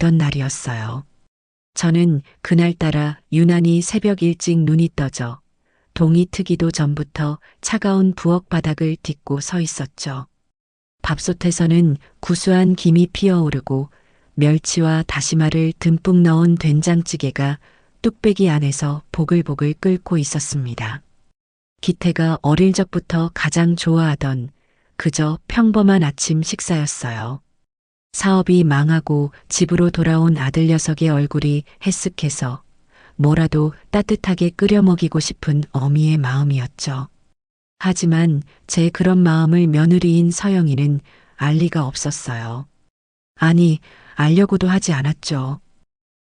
있던 날이었어요. 저는 그날따라 유난히 새벽 일찍 눈이 떠져 동이 트기도 전부터 차가운 부엌 바닥을 딛고 서 있었죠. 밥솥에서는 구수한 김이 피어오르고 멸치와 다시마를 듬뿍 넣은 된장찌개가 뚝배기 안에서 보글보글 끓고 있었습니다. 기태가 어릴 적부터 가장 좋아하던 그저 평범한 아침 식사였어요. 사업이 망하고 집으로 돌아온 아들 녀석의 얼굴이 해쓱해서 뭐라도 따뜻하게 끓여 먹이고 싶은 어미의 마음이었죠. 하지만 제 그런 마음을 며느리인 서영이는 알 리가 없었어요. 아니, 알려고도 하지 않았죠.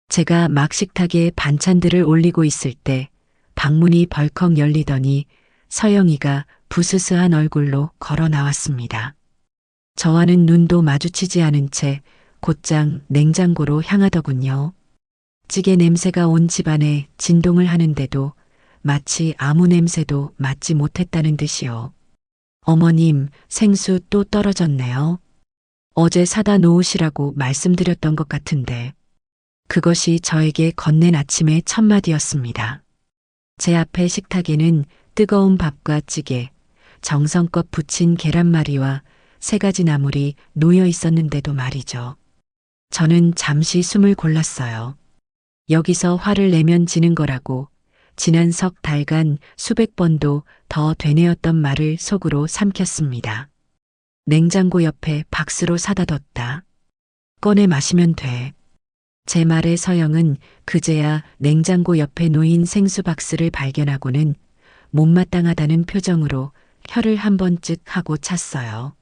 제가 막 식탁에 반찬들을 올리고 있을 때 방문이 벌컥 열리더니 서영이가 부스스한 얼굴로 걸어 나왔습니다. 저와는 눈도 마주치지 않은 채 곧장 냉장고로 향하더군요. 찌개 냄새가 온 집안에 진동을 하는데도 마치 아무 냄새도 맡지 못했다는 듯이요. 어머님, 생수 또 떨어졌네요. 어제 사다 놓으시라고 말씀드렸던 것 같은데. 그것이 저에게 건넨 아침의 첫마디였습니다. 제 앞에 식탁에는 뜨거운 밥과 찌개, 정성껏 부친 계란말이와 3가지 나물이 놓여 있었는데도 말이죠. 저는 잠시 숨을 골랐어요. 여기서 화를 내면 지는 거라고 지난 석 달간 수백 번도 더 되뇌었던 말을 속으로 삼켰습니다. 냉장고 옆에 박스로 사다 뒀다. 꺼내 마시면 돼. 제 말에 서영은 그제야 냉장고 옆에 놓인 생수 박스를 발견하고는 못마땅하다는 표정으로 혀를 한 번 쯤 하고 찼어요.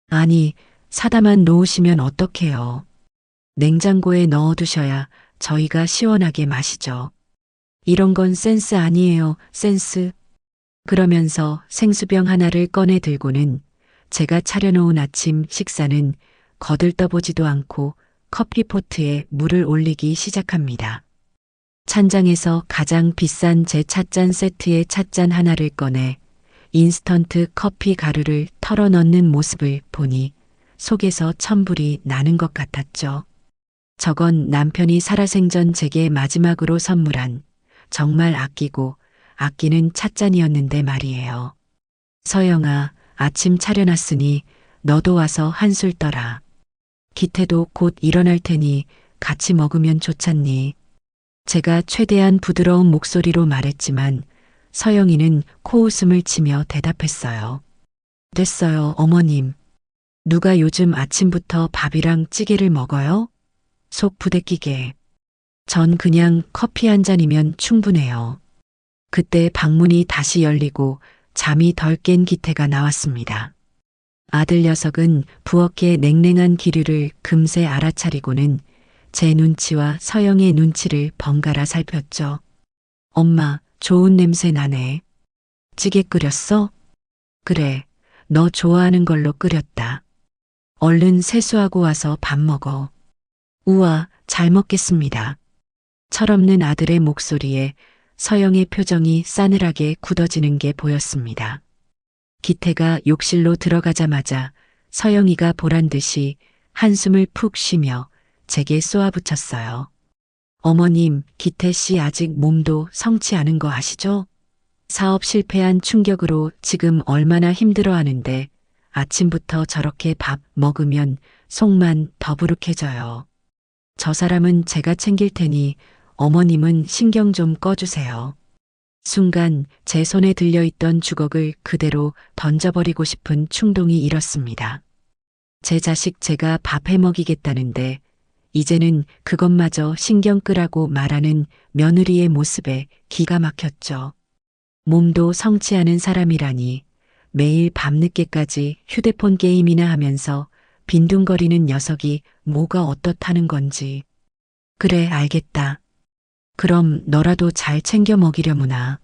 아니, 사다만 놓으시면 어떡해요. 냉장고에 넣어두셔야 저희가 시원하게 마시죠. 이런 건 센스 아니에요, 센스. 그러면서 생수병 하나를 꺼내 들고는 제가 차려놓은 아침 식사는 거들떠보지도 않고 커피포트에 물을 올리기 시작합니다. 찬장에서 가장 비싼 제 찻잔 세트의 찻잔 하나를 꺼내 인스턴트 커피 가루를 털어 넣는 모습을 보니 속에서 천불이 나는 것 같았죠. 저건 남편이 살아생전 제게 마지막으로 선물한 정말 아끼고 아끼는 찻잔이었는데 말이에요. 서영아, 아침 차려놨으니 너도 와서 한술 떠라. 기태도 곧 일어날 테니 같이 먹으면 좋잖니. 제가 최대한 부드러운 목소리로 말했지만 서영이는 코웃음을 치며 대답했어요. 됐어요, 어머님. 누가 요즘 아침부터 밥이랑 찌개를 먹어요? 속 부대끼게. 전 그냥 커피 한 잔이면 충분해요. 그때 방문이 다시 열리고 잠이 덜 깬 기태가 나왔습니다. 아들 녀석은 부엌의 냉랭한 기류를 금세 알아차리고는 제 눈치와 서영의 눈치를 번갈아 살폈죠. 엄마, 좋은 냄새 나네. 찌개 끓였어? 그래, 너 좋아하는 걸로 끓였다. 얼른 세수하고 와서 밥 먹어. 우와, 잘 먹겠습니다. 철없는 아들의 목소리에 서영의 표정이 싸늘하게 굳어지는 게 보였습니다. 기태가 욕실로 들어가자마자 서영이가 보란 듯이 한숨을 푹 쉬며 제게 쏘아붙였어요. 어머님, 기태 씨 아직 몸도 성치 않은 거 아시죠? 사업 실패한 충격으로 지금 얼마나 힘들어하는데 아침부터 저렇게 밥 먹으면 속만 더부룩해져요. 저 사람은 제가 챙길 테니 어머님은 신경 좀 꺼주세요. 순간 제 손에 들려있던 주걱을 그대로 던져버리고 싶은 충동이 일었습니다. 제 자식 제가 밥 해먹이겠다는데 이제는 그것마저 신경 끄라고 말하는 며느리의 모습에 기가 막혔죠. 몸도 성치 않은 사람이라니 매일 밤늦게까지 휴대폰 게임이나 하면서 빈둥거리는 녀석이 뭐가 어떻다는 건지. 그래, 알겠다. 그럼 너라도 잘 챙겨 먹이려무나.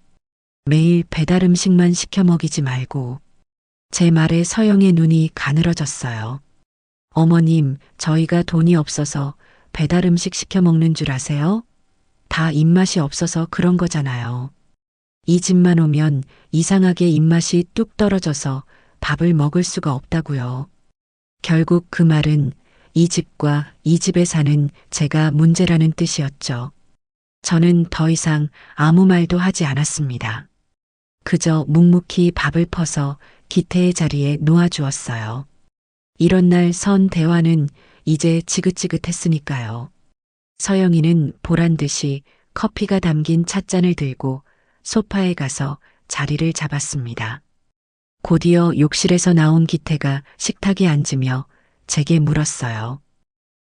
매일 배달 음식만 시켜 먹이지 말고. 제 말에 서영의 눈이 가늘어졌어요. 어머님, 저희가 돈이 없어서 배달 음식 시켜 먹는 줄 아세요? 다 입맛이 없어서 그런 거잖아요. 이 집만 오면 이상하게 입맛이 뚝 떨어져서 밥을 먹을 수가 없다고요. 결국 그 말은 이 집과 이 집에 사는 제가 문제라는 뜻이었죠. 저는 더 이상 아무 말도 하지 않았습니다. 그저 묵묵히 밥을 퍼서 기태의 자리에 놓아주었어요. 이런 날 선 대화는 이제 지긋지긋했으니까요. 서영이는 보란 듯이 커피가 담긴 찻잔을 들고 소파에 가서 자리를 잡았습니다. 곧이어 욕실에서 나온 기태가 식탁에 앉으며 제게 물었어요.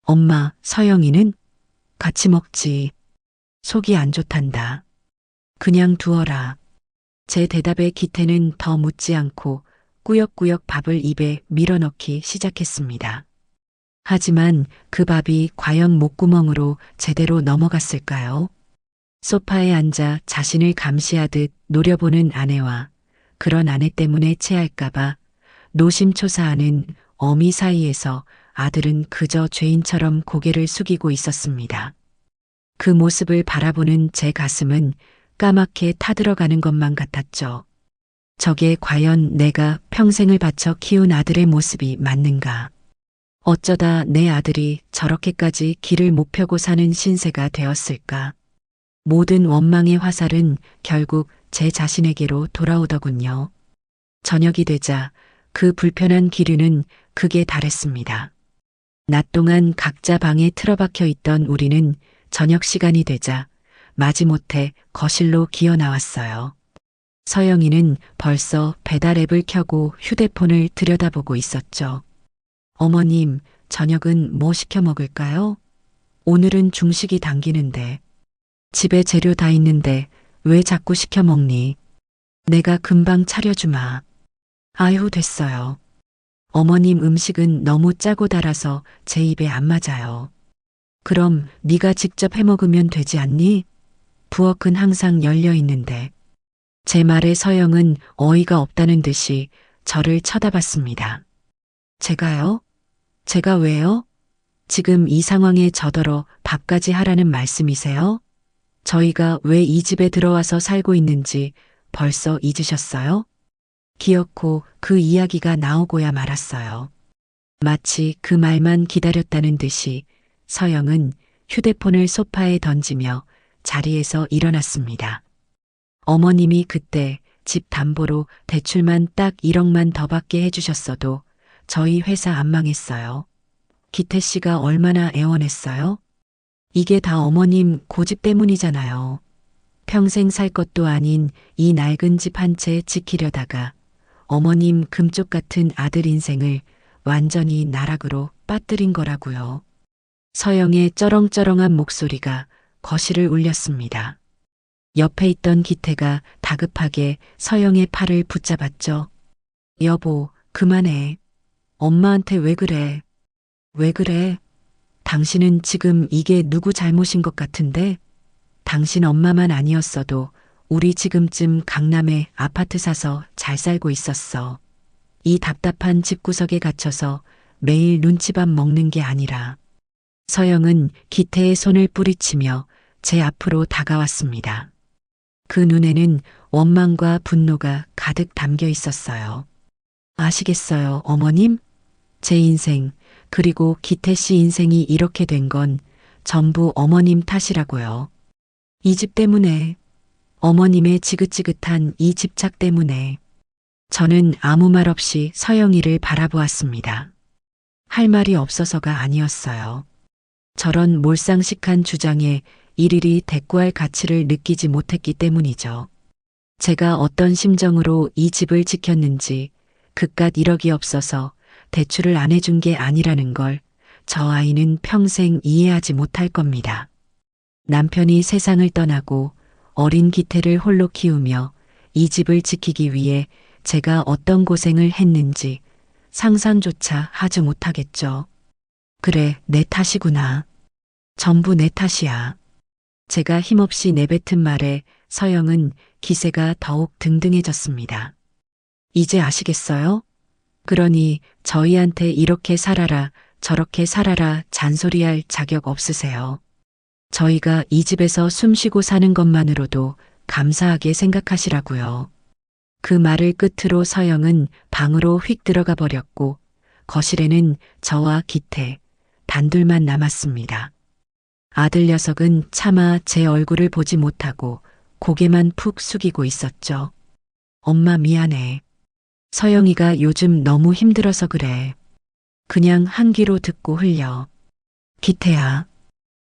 엄마, 서영이는? 같이 먹지. 속이 안 좋단다. 그냥 두어라. 제 대답에 기태는 더 묻지 않고 꾸역꾸역 밥을 입에 밀어넣기 시작했습니다. 하지만 그 밥이 과연 목구멍으로 제대로 넘어갔을까요? 소파에 앉아 자신을 감시하듯 노려보는 아내와 그런 아내 때문에 체할까봐 노심초사하는 어미 사이에서 아들은 그저 죄인처럼 고개를 숙이고 있었습니다. 그 모습을 바라보는 제 가슴은 까맣게 타들어가는 것만 같았죠. 저게 과연 내가 평생을 바쳐 키운 아들의 모습이 맞는가? 어쩌다 내 아들이 저렇게까지 길을 못 펴고 사는 신세가 되었을까? 모든 원망의 화살은 결국 제 자신에게로 돌아오더군요. 저녁이 되자 그 불편한 기류는 극에 달했습니다. 낮 동안 각자 방에 틀어박혀 있던 우리는 저녁 시간이 되자 마지못해 거실로 기어 나왔어요. 서영이는 벌써 배달 앱을 켜고 휴대폰을 들여다보고 있었죠. 어머님, 저녁은 뭐 시켜 먹을까요? 오늘은 중식이 당기는데. 집에 재료 다 있는데 왜 자꾸 시켜 먹니? 내가 금방 차려주마. 아유, 됐어요. 어머님 음식은 너무 짜고 달아서 제 입에 안 맞아요. 그럼 네가 직접 해 먹으면 되지 않니? 부엌은 항상 열려 있는데. 제 말에 서영은 어이가 없다는 듯이 저를 쳐다봤습니다. 제가요? 제가 왜요? 지금 이 상황에 저더러 밥까지 하라는 말씀이세요? 저희가 왜 이 집에 들어와서 살고 있는지 벌써 잊으셨어요? 기어코 그 이야기가 나오고야 말았어요. 마치 그 말만 기다렸다는 듯이 서영은 휴대폰을 소파에 던지며 자리에서 일어났습니다. 어머님이 그때 집 담보로 대출만 딱 1억만 더 받게 해주셨어도 저희 회사 안 망했어요. 기태 씨가 얼마나 애원했어요? 이게 다 어머님 고집 때문이잖아요. 평생 살 것도 아닌 이 낡은 집 한 채 지키려다가 어머님 금쪽 같은 아들 인생을 완전히 나락으로 빠뜨린 거라고요. 서영의 쩌렁쩌렁한 목소리가 거실을 울렸습니다. 옆에 있던 기태가 다급하게 서영의 팔을 붙잡았죠. 여보, 그만해. 엄마한테 왜 그래? 왜 그래? 당신은 지금 이게 누구 잘못인 것 같은데? 당신 엄마만 아니었어도 우리 지금쯤 강남에 아파트 사서 잘 살고 있었어. 이 답답한 집구석에 갇혀서 매일 눈치밥 먹는 게 아니라. 서영은 기태의 손을 뿌리치며 제 앞으로 다가왔습니다. 그 눈에는 원망과 분노가 가득 담겨 있었어요. 아시겠어요, 어머님? 제 인생, 그리고 기태 씨 인생이 이렇게 된 건 전부 어머님 탓이라고요. 이 집 때문에, 어머님의 지긋지긋한 이 집착 때문에. 저는 아무 말 없이 서영이를 바라보았습니다. 할 말이 없어서가 아니었어요. 저런 몰상식한 주장에 일일이 대꾸할 가치를 느끼지 못했기 때문이죠. 제가 어떤 심정으로 이 집을 지켰는지 그깟 1억이 없어서 대출을 안 해준 게 아니라는 걸 저 아이는 평생 이해하지 못할 겁니다. 남편이 세상을 떠나고 어린 기태를 홀로 키우며 이 집을 지키기 위해 제가 어떤 고생을 했는지 상상조차 하지 못하겠죠. 그래, 내 탓이구나. 전부 내 탓이야. 제가 힘없이 내뱉은 말에 서영은 기세가 더욱 등등해졌습니다. 이제 아시겠어요? 그러니 저희한테 이렇게 살아라, 저렇게 살아라 잔소리할 자격 없으세요. 저희가 이 집에서 숨쉬고 사는 것만으로도 감사하게 생각하시라고요. 그 말을 끝으로 서영은 방으로 휙 들어가 버렸고 거실에는 저와 기태, 단둘만 남았습니다. 아들 녀석은 차마 제 얼굴을 보지 못하고 고개만 푹 숙이고 있었죠. 엄마 미안해. 서영이가 요즘 너무 힘들어서 그래. 그냥 한 귀로 듣고 흘려. 기태야.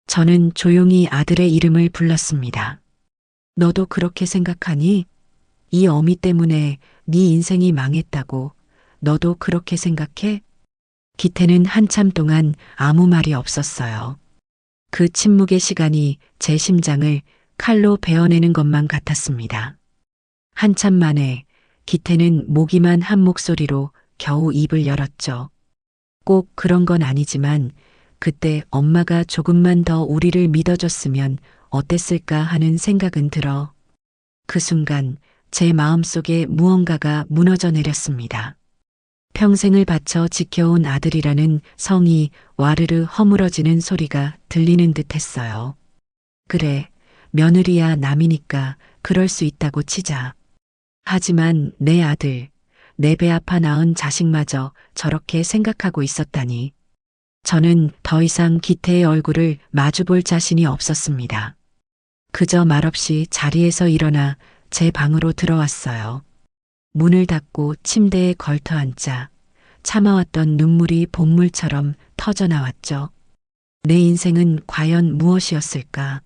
저는 조용히 아들의 이름을 불렀습니다. 너도 그렇게 생각하니? 이 어미 때문에 네 인생이 망했다고. 너도 그렇게 생각해? 기태는 한참 동안 아무 말이 없었어요. 그 침묵의 시간이 제 심장을 칼로 베어내는 것만 같았습니다. 한참 만에 기태는 모기만 한 목소리로 겨우 입을 열었죠. 꼭 그런 건 아니지만 그때 엄마가 조금만 더 우리를 믿어줬으면 어땠을까 하는 생각은 들어. 그 순간 제 마음속에 무언가가 무너져 내렸습니다. 평생을 바쳐 지켜온 아들이라는 성이 와르르 허물어지는 소리가 들리는 듯 했어요. 그래, 며느리야 남이니까 그럴 수 있다고 치자. 하지만 내 아들, 내 배 아파 낳은 자식마저 저렇게 생각하고 있었다니. 저는 더 이상 기태의 얼굴을 마주볼 자신이 없었습니다. 그저 말없이 자리에서 일어나 제 방으로 들어왔어요. 문을 닫고 침대에 걸터 앉자 참아왔던 눈물이 본물처럼 터져나왔죠. 내 인생은 과연 무엇이었을까?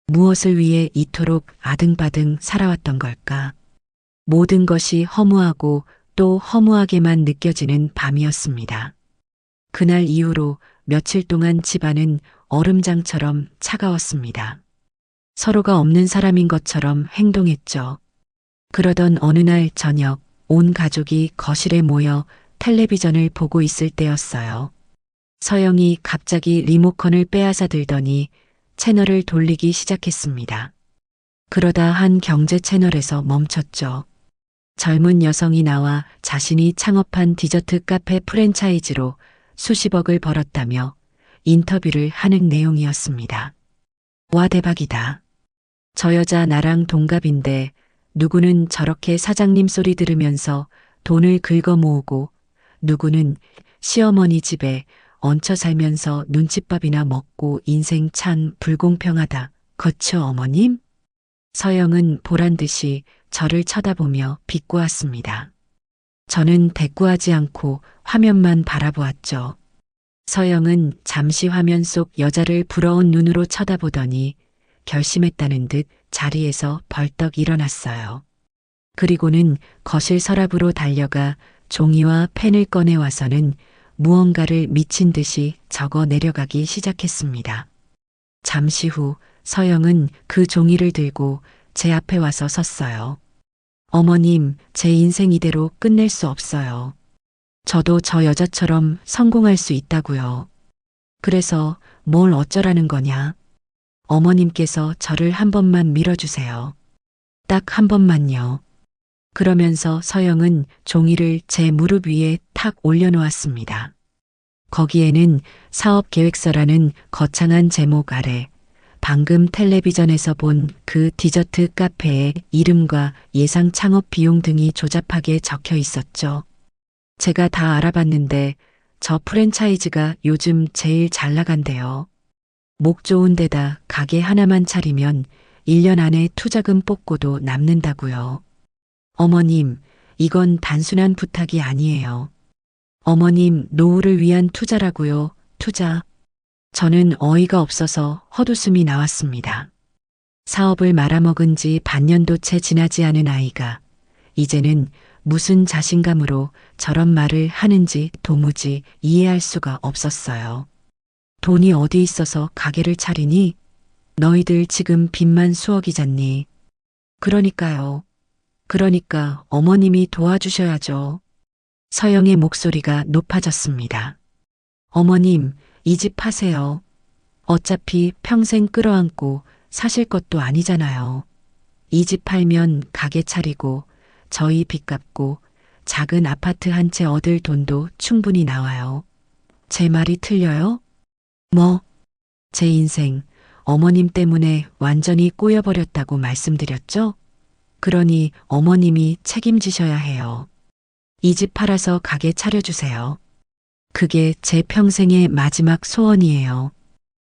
무엇을 위해 이토록 아등바등 살아왔던 걸까? 모든 것이 허무하고 또 허무하게만 느껴지는 밤이었습니다. 그날 이후로 며칠 동안 집안은 얼음장처럼 차가웠습니다. 서로가 없는 사람인 것처럼 행동했죠. 그러던 어느 날 저녁 온 가족이 거실에 모여 텔레비전을 보고 있을 때였어요. 서영이 갑자기 리모컨을 빼앗아 들더니 채널을 돌리기 시작했습니다. 그러다 한 경제 채널에서 멈췄죠. 젊은 여성이 나와 자신이 창업한 디저트 카페 프랜차이즈로 수십억을 벌었다며 인터뷰를 하는 내용이었습니다. 와 대박이다. 저 여자 나랑 동갑인데 누구는 저렇게 사장님 소리 들으면서 돈을 긁어 모으고 누구는 시어머니 집에 얹혀 살면서 눈칫밥이나 먹고 인생 참 불공평하다. 거쳐 어머님? 서영은 보란듯이 저를 쳐다보며 비꼬았습니다. 저는 대꾸하지 않고 화면만 바라보았죠. 서영은 잠시 화면 속 여자를 부러운 눈으로 쳐다보더니 결심했다는 듯 자리에서 벌떡 일어났어요. 그리고는 거실 서랍으로 달려가 종이와 펜을 꺼내와서는 무언가를 미친 듯이 적어 내려가기 시작했습니다. 잠시 후 서영은 그 종이를 들고 제 앞에 와서 섰어요. 어머님, 제 인생 이대로 끝낼 수 없어요. 저도 저 여자처럼 성공할 수 있다고요. 그래서 뭘 어쩌라는 거냐? 어머님께서 저를 한 번만 밀어주세요. 딱 한 번만요. 그러면서 서영은 종이를 제 무릎 위에 탁 올려놓았습니다. 거기에는 사업 계획서라는 거창한 제목 아래 방금 텔레비전에서 본 그 디저트 카페의 이름과 예상 창업 비용 등이 조잡하게 적혀 있었죠. 제가 다 알아봤는데 저 프랜차이즈가 요즘 제일 잘 나간대요. 목 좋은 데다 가게 하나만 차리면 1년 안에 투자금 뽑고도 남는다고요. 어머님, 이건 단순한 부탁이 아니에요. 어머님, 노후를 위한 투자라고요. 투자. 저는 어이가 없어서 헛웃음이 나왔습니다. 사업을 말아먹은 지 반년도 채 지나지 않은 아이가 이제는 무슨 자신감으로 저런 말을 하는지 도무지 이해할 수가 없었어요. 돈이 어디 있어서 가게를 차리니? 너희들 지금 빚만 수억이잖니. 그러니까요. 그러니까 어머님이 도와주셔야죠. 서영의 목소리가 높아졌습니다. 어머님, 이 집 파세요. 어차피 평생 끌어안고 사실 것도 아니잖아요. 이 집 팔면 가게 차리고 저희 빚 갚고 작은 아파트 한 채 얻을 돈도 충분히 나와요. 제 말이 틀려요? 뭐? 제 인생 어머님 때문에 완전히 꼬여버렸다고 말씀드렸죠? 그러니 어머님이 책임지셔야 해요. 이 집 팔아서 가게 차려주세요. 그게 제 평생의 마지막 소원이에요.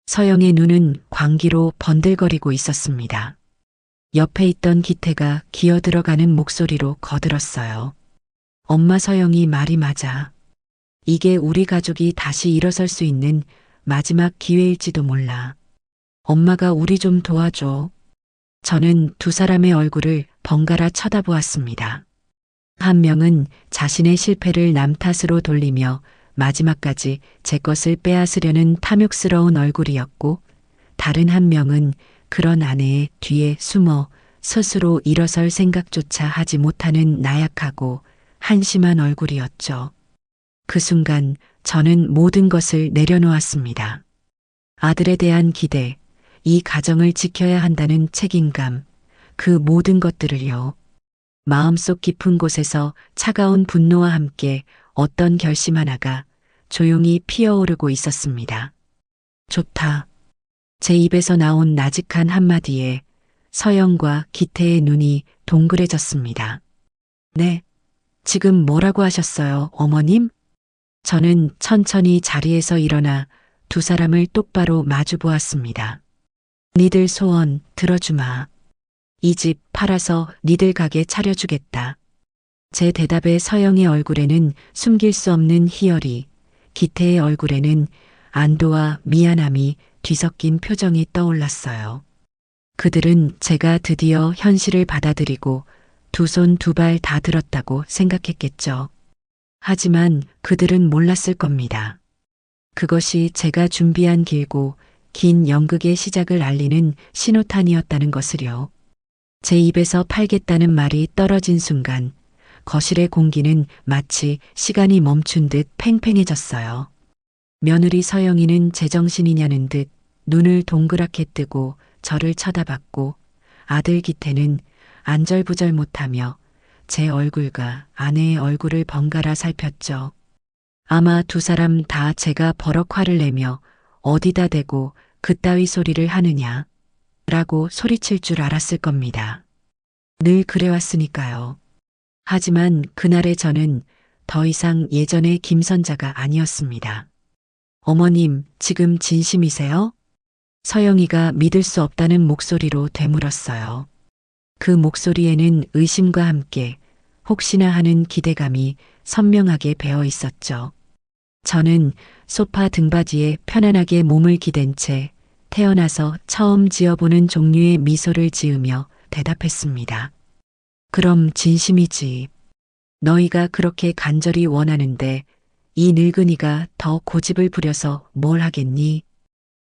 서영의 눈은 광기로 번들거리고 있었습니다. 옆에 있던 기태가 기어들어가는 목소리로 거들었어요. 엄마, 서영이 말이 맞아. 이게 우리 가족이 다시 일어설 수 있는 마지막 기회일지도 몰라. 엄마가 우리 좀 도와줘. 저는 두 사람의 얼굴을 번갈아 쳐다보았습니다. 한 명은 자신의 실패를 남 탓으로 돌리며 마지막까지 제 것을 빼앗으려는 탐욕스러운 얼굴이었고, 다른 한 명은 그런 아내의 뒤에 숨어 스스로 일어설 생각조차 하지 못하는 나약하고 한심한 얼굴이었죠. 그 순간 저는 모든 것을 내려놓았습니다. 아들에 대한 기대, 이 가정을 지켜야 한다는 책임감, 그 모든 것들을요. 마음속 깊은 곳에서 차가운 분노와 함께 어떤 결심 하나가 조용히 피어오르고 있었습니다. 좋다. 제 입에서 나온 나직한 한마디에 서영과 기태의 눈이 동그래졌습니다. 네. 지금 뭐라고 하셨어요, 어머님? 저는 천천히 자리에서 일어나 두 사람을 똑바로 마주 보았습니다. 니들 소원 들어주마. 이 집 팔아서 니들 가게 차려주겠다. 제 대답에 서영의 얼굴에는 숨길 수 없는 희열이, 기태의 얼굴에는 안도와 미안함이 뒤섞인 표정이 떠올랐어요. 그들은 제가 드디어 현실을 받아들이고 두 손 두 발 다 들었다고 생각했겠죠. 하지만 그들은 몰랐을 겁니다. 그것이 제가 준비한 길고 긴 연극의 시작을 알리는 신호탄이었다는 것을요. 제 입에서 팔겠다는 말이 떨어진 순간 거실의 공기는 마치 시간이 멈춘 듯 팽팽해졌어요. 며느리 서영이는 제정신이냐는 듯 눈을 동그랗게 뜨고 저를 쳐다봤고, 아들 기태는 안절부절 못하며 제 얼굴과 아내의 얼굴을 번갈아 살폈죠. 아마 두 사람 다 제가 버럭 화를 내며 어디다 대고 그따위 소리를 하느냐 라고 소리칠 줄 알았을 겁니다. 늘 그래왔으니까요. 하지만 그날의 저는 더 이상 예전의 김선자가 아니었습니다. 어머님, 지금 진심이세요? 서영이가 믿을 수 없다는 목소리로 되물었어요. 그 목소리에는 의심과 함께 혹시나 하는 기대감이 선명하게 배어 있었죠. 저는 소파 등받이에 편안하게 몸을 기댄 채 태어나서 처음 지어보는 종류의 미소를 지으며 대답했습니다. 그럼 진심이지. 너희가 그렇게 간절히 원하는데 이 늙은이가 더 고집을 부려서 뭘 하겠니?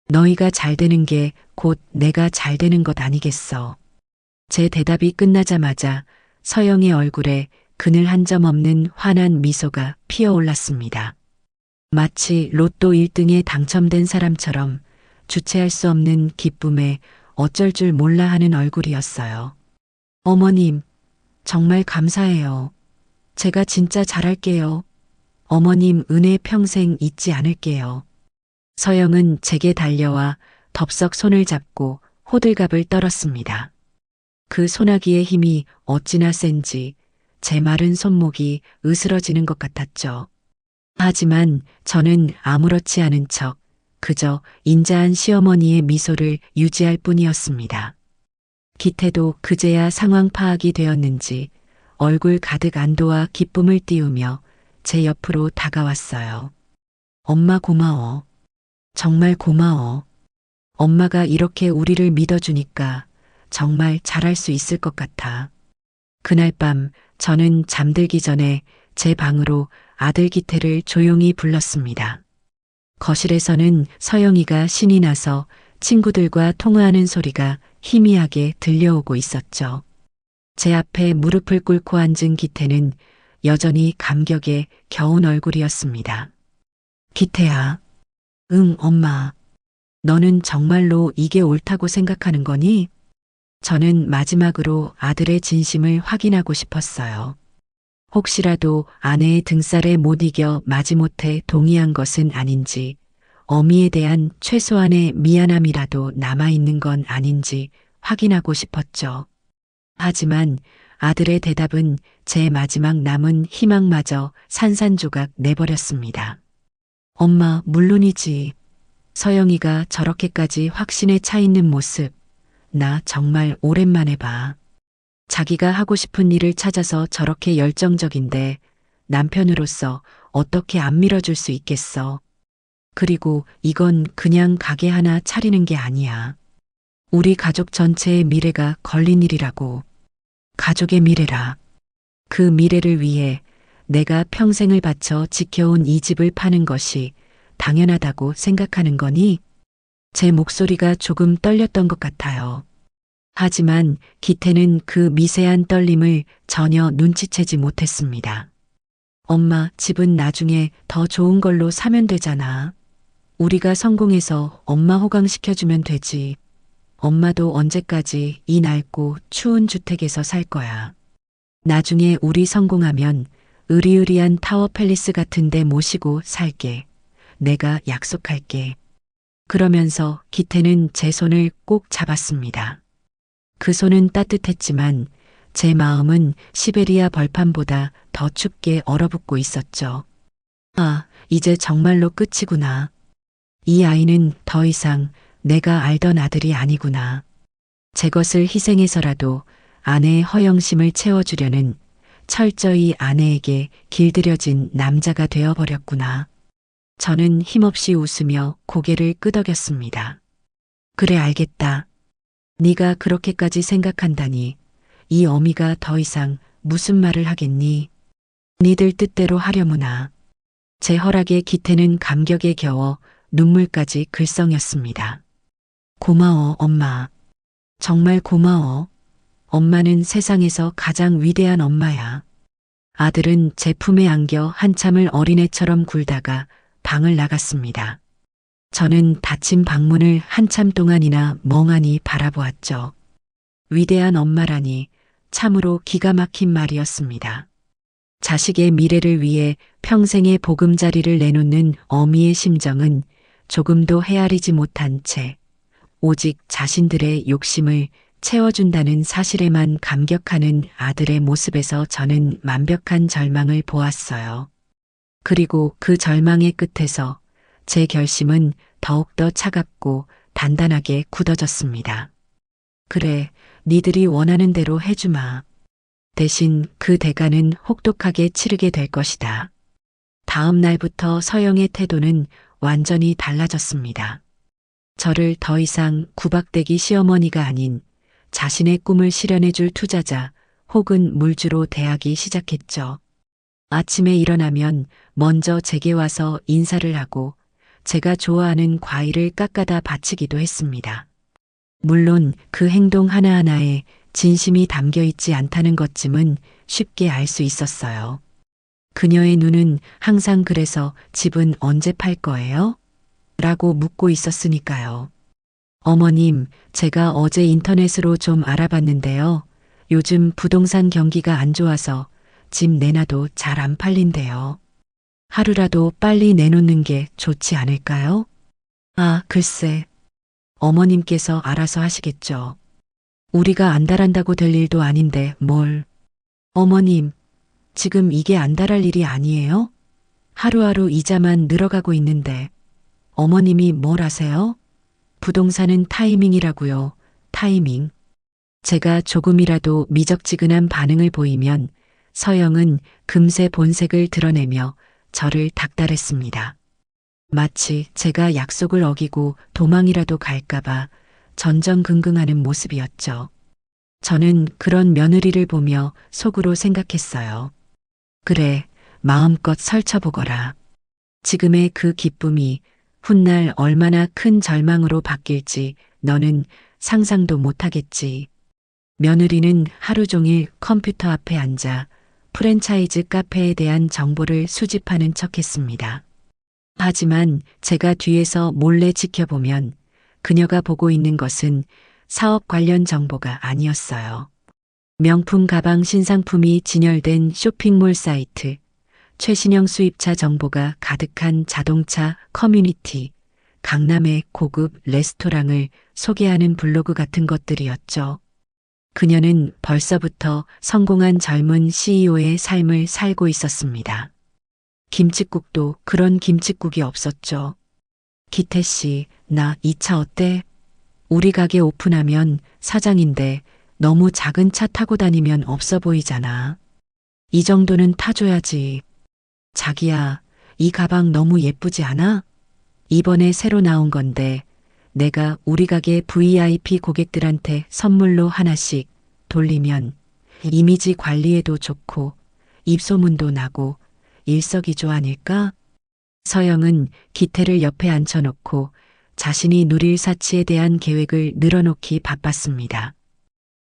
너희가 잘 되는 게 곧 내가 잘 되는 것 아니겠어. 제 대답이 끝나자마자 서영의 얼굴에 그늘 한 점 없는 환한 미소가 피어올랐습니다. 마치 로또 1등에 당첨된 사람처럼 주체할 수 없는 기쁨에 어쩔 줄 몰라 하는 얼굴이었어요. 어머님, 정말 감사해요. 제가 진짜 잘할게요. 어머님 은혜 평생 잊지 않을게요. 서영은 제게 달려와 덥석 손을 잡고 호들갑을 떨었습니다. 그 소나기의 힘이 어찌나 센지 제 마른 손목이 으스러지는 것 같았죠. 하지만 저는 아무렇지 않은 척 그저 인자한 시어머니의 미소를 유지할 뿐이었습니다. 기태도 그제야 상황 파악이 되었는지 얼굴 가득 안도와 기쁨을 띄우며 제 옆으로 다가왔어요. 엄마 고마워. 정말 고마워. 엄마가 이렇게 우리를 믿어주니까 정말 잘할 수 있을 것 같아. 그날 밤 저는 잠들기 전에 제 방으로 아들 기태를 조용히 불렀습니다. 거실에서는 서영이가 신이 나서 친구들과 통화하는 소리가 희미하게 들려오고 있었죠. 제 앞에 무릎을 꿇고 앉은 기태는 여전히 감격에 겨운 얼굴이었습니다. 기태야. 응, 엄마. 너는 정말로 이게 옳다고 생각하는 거니? 저는 마지막으로 아들의 진심을 확인하고 싶었어요. 혹시라도 아내의 등살에 못 이겨 마지못해 동의한 것은 아닌지, 어미에 대한 최소한의 미안함이라도 남아있는 건 아닌지 확인하고 싶었죠. 하지만 아들의 대답은 제 마지막 남은 희망마저 산산조각 내버렸습니다. 엄마, 물론이지. 서영이가 저렇게까지 확신에 차 있는 모습, 나 정말 오랜만에 봐. 자기가 하고 싶은 일을 찾아서 저렇게 열정적인데 남편으로서 어떻게 안 밀어줄 수 있겠어. 그리고 이건 그냥 가게 하나 차리는 게 아니야. 우리 가족 전체의 미래가 걸린 일이라고. 가족의 미래라. 그 미래를 위해 내가 평생을 바쳐 지켜온 이 집을 파는 것이 당연하다고 생각하는 거니? 제 목소리가 조금 떨렸던 것 같아요. 하지만 기태는 그 미세한 떨림을 전혀 눈치채지 못했습니다. 엄마, 집은 나중에 더 좋은 걸로 사면 되잖아. 우리가 성공해서 엄마 호강시켜주면 되지. 엄마도 언제까지 이 낡고 추운 주택에서 살 거야. 나중에 우리 성공하면 으리으리한 타워 팰리스 같은 데 모시고 살게. 내가 약속할게. 그러면서 기태는 제 손을 꼭 잡았습니다. 그 손은 따뜻했지만 제 마음은 시베리아 벌판보다 더 춥게 얼어붙고 있었죠. 아, 이제 정말로 끝이구나. 이 아이는 더 이상 내가 알던 아들이 아니구나. 제 것을 희생해서라도 아내의 허영심을 채워주려는 철저히 아내에게 길들여진 남자가 되어버렸구나. 저는 힘없이 웃으며 고개를 끄덕였습니다. 그래, 알겠다. 네가 그렇게까지 생각한다니 이 어미가 더 이상 무슨 말을 하겠니? 니들 뜻대로 하려무나. 제 허락에 기태는 감격에 겨워 눈물까지 글썽였습니다. 고마워, 엄마. 정말 고마워. 엄마는 세상에서 가장 위대한 엄마야. 아들은 제 품에 안겨 한참을 어린애처럼 굴다가 방을 나갔습니다. 저는 닫힌 방문을 한참 동안이나 멍하니 바라보았죠. 위대한 엄마라니 참으로 기가 막힌 말이었습니다. 자식의 미래를 위해 평생의 보금자리를 내놓는 어미의 심정은 조금도 헤아리지 못한 채 오직 자신들의 욕심을 채워준다는 사실에만 감격하는 아들의 모습에서 저는 완벽한 절망을 보았어요. 그리고 그 절망의 끝에서 제 결심은 더욱더 차갑고 단단하게 굳어졌습니다. 그래, 니들이 원하는 대로 해주마. 대신 그 대가는 혹독하게 치르게 될 것이다. 다음 날부터 서영의 태도는 완전히 달라졌습니다. 저를 더 이상 구박대기 시어머니가 아닌 자신의 꿈을 실현해줄 투자자 혹은 물주로 대하기 시작했죠. 아침에 일어나면 먼저 제게 와서 인사를 하고 제가 좋아하는 과일을 깎아다 바치기도 했습니다. 물론 그 행동 하나하나에 진심이 담겨 있지 않다는 것쯤은 쉽게 알 수 있었어요. 그녀의 눈은 항상 그래서 집은 언제 팔 거예요? 라고 묻고 있었으니까요. 어머님, 제가 어제 인터넷으로 좀 알아봤는데요. 요즘 부동산 경기가 안 좋아서 집 내놔도 잘 안 팔린대요. 하루라도 빨리 내놓는 게 좋지 않을까요? 아, 글쎄. 어머님께서 알아서 하시겠죠. 우리가 안달한다고 될 일도 아닌데 뭘. 어머님, 지금 이게 안달할 일이 아니에요? 하루하루 이자만 늘어가고 있는데 어머님이 뭘 아세요? 부동산은 타이밍이라고요. 타이밍. 제가 조금이라도 미적지근한 반응을 보이면 서영은 금세 본색을 드러내며 저를 닥달했습니다. 마치 제가 약속을 어기고 도망이라도 갈까봐 전전긍긍하는 모습이었죠. 저는 그런 며느리를 보며 속으로 생각했어요. 그래, 마음껏 설쳐보거라. 지금의 그 기쁨이 훗날 얼마나 큰 절망으로 바뀔지 너는 상상도 못하겠지. 며느리는 하루 종일 컴퓨터 앞에 앉아 프랜차이즈 카페에 대한 정보를 수집하는 척했습니다. 하지만 제가 뒤에서 몰래 지켜보면 그녀가 보고 있는 것은 사업 관련 정보가 아니었어요. 명품 가방 신상품이 진열된 쇼핑몰 사이트, 최신형 수입차 정보가 가득한 자동차 커뮤니티, 강남의 고급 레스토랑을 소개하는 블로그 같은 것들이었죠. 그녀는 벌써부터 성공한 젊은 CEO의 삶을 살고 있었습니다. 김칫국도 그런 김칫국이 없었죠. 기태 씨, 나 이 차 어때? 우리 가게 오픈하면 사장인데 너무 작은 차 타고 다니면 없어 보이잖아. 이 정도는 타줘야지. 자기야, 이 가방 너무 예쁘지 않아? 이번에 새로 나온 건데 내가 우리 가게 VIP 고객들한테 선물로 하나씩 돌리면 이미지 관리에도 좋고 입소문도 나고 일석이조 아닐까? 서영은 기태를 옆에 앉혀놓고 자신이 누릴 사치에 대한 계획을 늘어놓기 바빴습니다.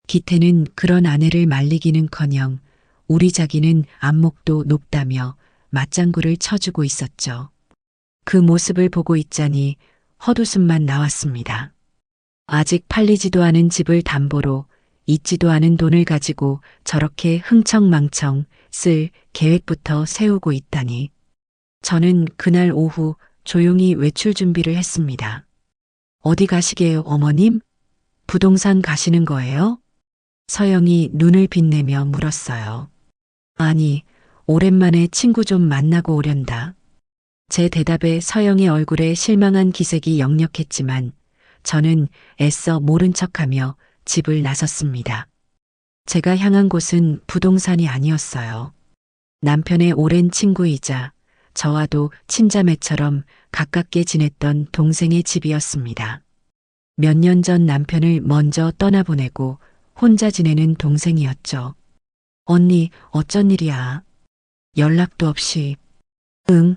기태는 그런 아내를 말리기는커녕 우리 자기는 안목도 높다며 맞장구를 쳐주고 있었죠. 그 모습을 보고 있자니 헛웃음만 나왔습니다. 아직 팔리지도 않은 집을 담보로 있지도 않은 돈을 가지고 저렇게 흥청망청 쓸 계획부터 세우고 있다니. 저는 그날 오후 조용히 외출 준비를 했습니다. 어디 가시게요, 어머님? 부동산 가시는 거예요? 서영이 눈을 빛내며 물었어요. 아니, 오랜만에 친구 좀 만나고 오련다. 제 대답에 서영의 얼굴에 실망한 기색이 역력했지만 저는 애써 모른 척하며 집을 나섰습니다. 제가 향한 곳은 부동산이 아니었어요. 남편의 오랜 친구이자 저와도 친자매처럼 가깝게 지냈던 동생의 집이었습니다. 몇 년 전 남편을 먼저 떠나보내고 혼자 지내는 동생이었죠. 언니, 어쩐 일이야? 연락도 없이. 응.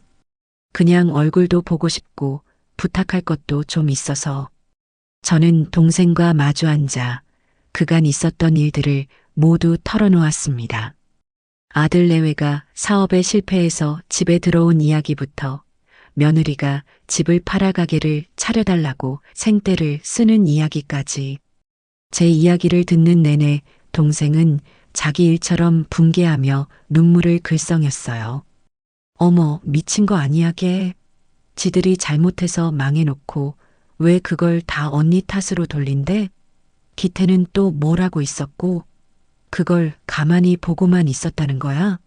그냥 얼굴도 보고 싶고 부탁할 것도 좀 있어서. 저는 동생과 마주 앉아 그간 있었던 일들을 모두 털어놓았습니다. 아들 내외가 사업에 실패해서 집에 들어온 이야기부터 며느리가 집을 팔아 가게를 차려달라고 생떼를 쓰는 이야기까지. 제 이야기를 듣는 내내 동생은 자기 일처럼 붕괴하며 눈물을 글썽였어요. 어머, 미친 거 아니야, 걔. 지들이 잘못해서 망해놓고 왜 그걸 다 언니 탓으로 돌린대? 기태는 또 뭐라고 있었고 그걸 가만히 보고만 있었다는 거야?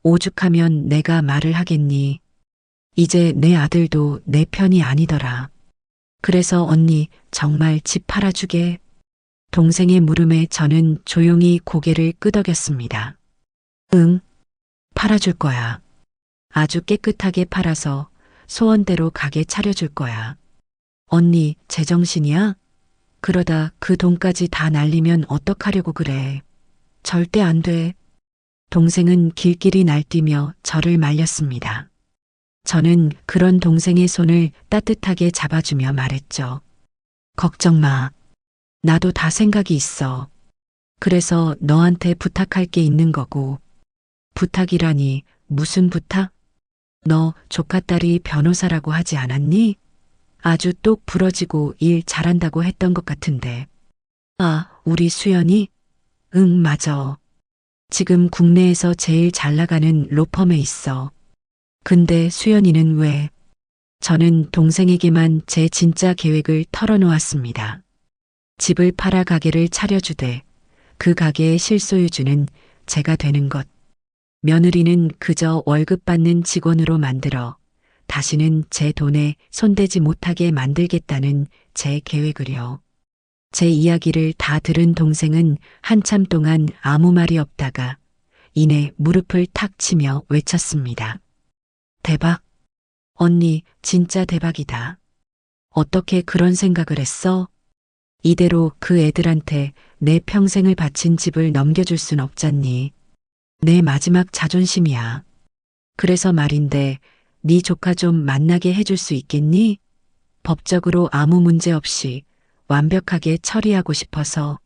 오죽하면 내가 말을 하겠니? 이제 내 아들도 내 편이 아니더라. 그래서 언니 정말 집 팔아주게. 동생의 물음에 저는 조용히 고개를 끄덕였습니다. 응, 팔아줄 거야. 아주 깨끗하게 팔아서 소원대로 가게 차려줄 거야. 언니, 제정신이야? 그러다 그 돈까지 다 날리면 어떡하려고 그래. 절대 안 돼. 동생은 길길이 날뛰며 저를 말렸습니다. 저는 그런 동생의 손을 따뜻하게 잡아주며 말했죠. 걱정 마. 나도 다 생각이 있어. 그래서 너한테 부탁할 게 있는 거고. 부탁이라니 무슨 부탁? 너 조카딸이 변호사라고 하지 않았니? 아주 똑 부러지고 일 잘한다고 했던 것 같은데. 아, 우리 수연이? 응, 맞아. 지금 국내에서 제일 잘 나가는 로펌에 있어. 근데 수연이는 왜? 저는 동생에게만 제 진짜 계획을 털어놓았습니다. 집을 팔아 가게를 차려주되 그 가게의 실소유주는 제가 되는 것. 며느리는 그저 월급 받는 직원으로 만들어 다시는 제 돈에 손대지 못하게 만들겠다는 제 계획을요. 제 이야기를 다 들은 동생은 한참 동안 아무 말이 없다가 이내 무릎을 탁 치며 외쳤습니다. 대박. 언니, 진짜 대박이다. 어떻게 그런 생각을 했어? 이대로 그 애들한테 내 평생을 바친 집을 넘겨줄 순 없잖니. 내 마지막 자존심이야. 그래서 말인데 네 조카 좀 만나게 해줄 수 있겠니? 법적으로 아무 문제 없이 완벽하게 처리하고 싶어서.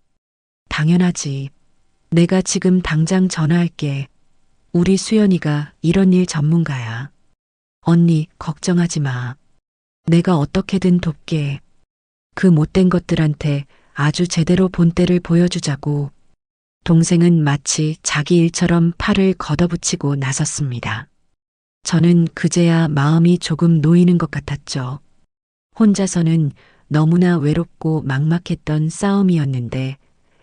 당연하지. 내가 지금 당장 전화할게. 우리 수연이가 이런 일 전문가야. 언니, 걱정하지 마. 내가 어떻게든 돕게. 그 못된 것들한테 아주 제대로 본때를 보여주자고. 동생은 마치 자기 일처럼 팔을 걷어붙이고 나섰습니다. 저는 그제야 마음이 조금 놓이는 것 같았죠. 혼자서는 너무나 외롭고 막막했던 싸움이었는데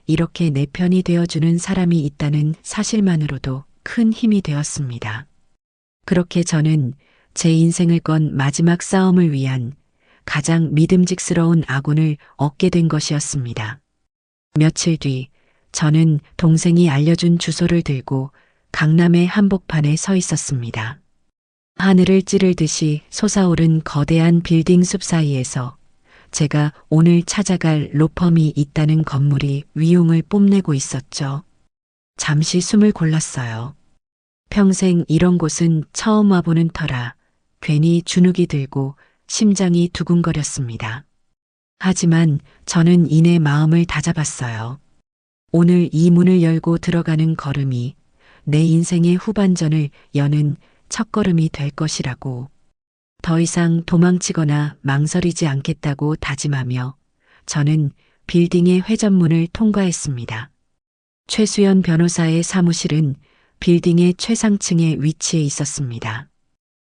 이렇게 내 편이 되어주는 사람이 있다는 사실만으로도 큰 힘이 되었습니다. 그렇게 저는 제 인생을 건 마지막 싸움을 위한 가장 믿음직스러운 아군을 얻게 된 것이었습니다. 며칠 뒤 저는 동생이 알려준 주소를 들고 강남의 한복판에 서 있었습니다. 하늘을 찌르듯이 솟아오른 거대한 빌딩 숲 사이에서 제가 오늘 찾아갈 로펌이 있다는 건물이 위용을 뽐내고 있었죠. 잠시 숨을 골랐어요. 평생 이런 곳은 처음 와보는 터라 괜히 주눅이 들고 심장이 두근거렸습니다. 하지만 저는 이내 마음을 다잡았어요. 오늘 이 문을 열고 들어가는 걸음이 내 인생의 후반전을 여는 첫걸음이 될 것이라고. 더 이상 도망치거나 망설이지 않겠다고 다짐하며 저는 빌딩의 회전문을 통과했습니다. 최수연 변호사의 사무실은 빌딩의 최상층에 위치해 있었습니다.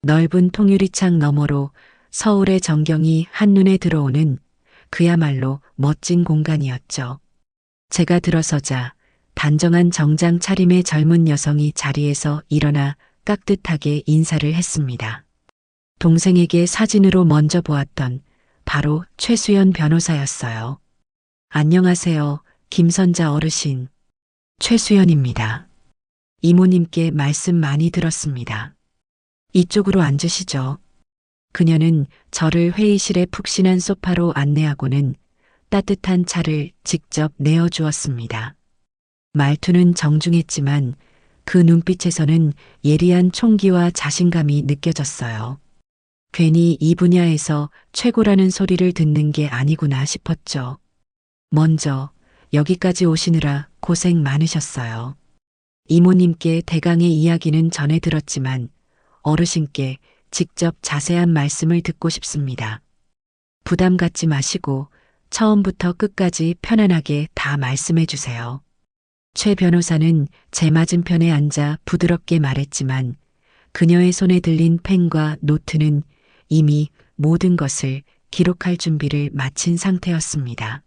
넓은 통유리창 너머로 서울의 전경이 한눈에 들어오는 그야말로 멋진 공간이었죠. 제가 들어서자 단정한 정장 차림의 젊은 여성이 자리에서 일어나 깍듯하게 인사를 했습니다. 동생에게 사진으로 먼저 보았던 바로 최수연 변호사였어요. 안녕하세요, 김선자 어르신. 최수연입니다. 이모님께 말씀 많이 들었습니다. 이쪽으로 앉으시죠. 그녀는 저를 회의실의 푹신한 소파로 안내하고는 따뜻한 차를 직접 내어주었습니다. 말투는 정중했지만 그 눈빛에서는 예리한 총기와 자신감이 느껴졌어요. 괜히 이 분야에서 최고라는 소리를 듣는 게 아니구나 싶었죠. 먼저 여기까지 오시느라 고생 많으셨어요. 이모님께 대강의 이야기는 전해 들었지만 어르신께 직접 자세한 말씀을 듣고 싶습니다. 부담 갖지 마시고 처음부터 끝까지 편안하게 다 말씀해 주세요. 최 변호사는 제 맞은편에 앉아 부드럽게 말했지만 그녀의 손에 들린 펜과 노트는 이미 모든 것을 기록할 준비를 마친 상태였습니다.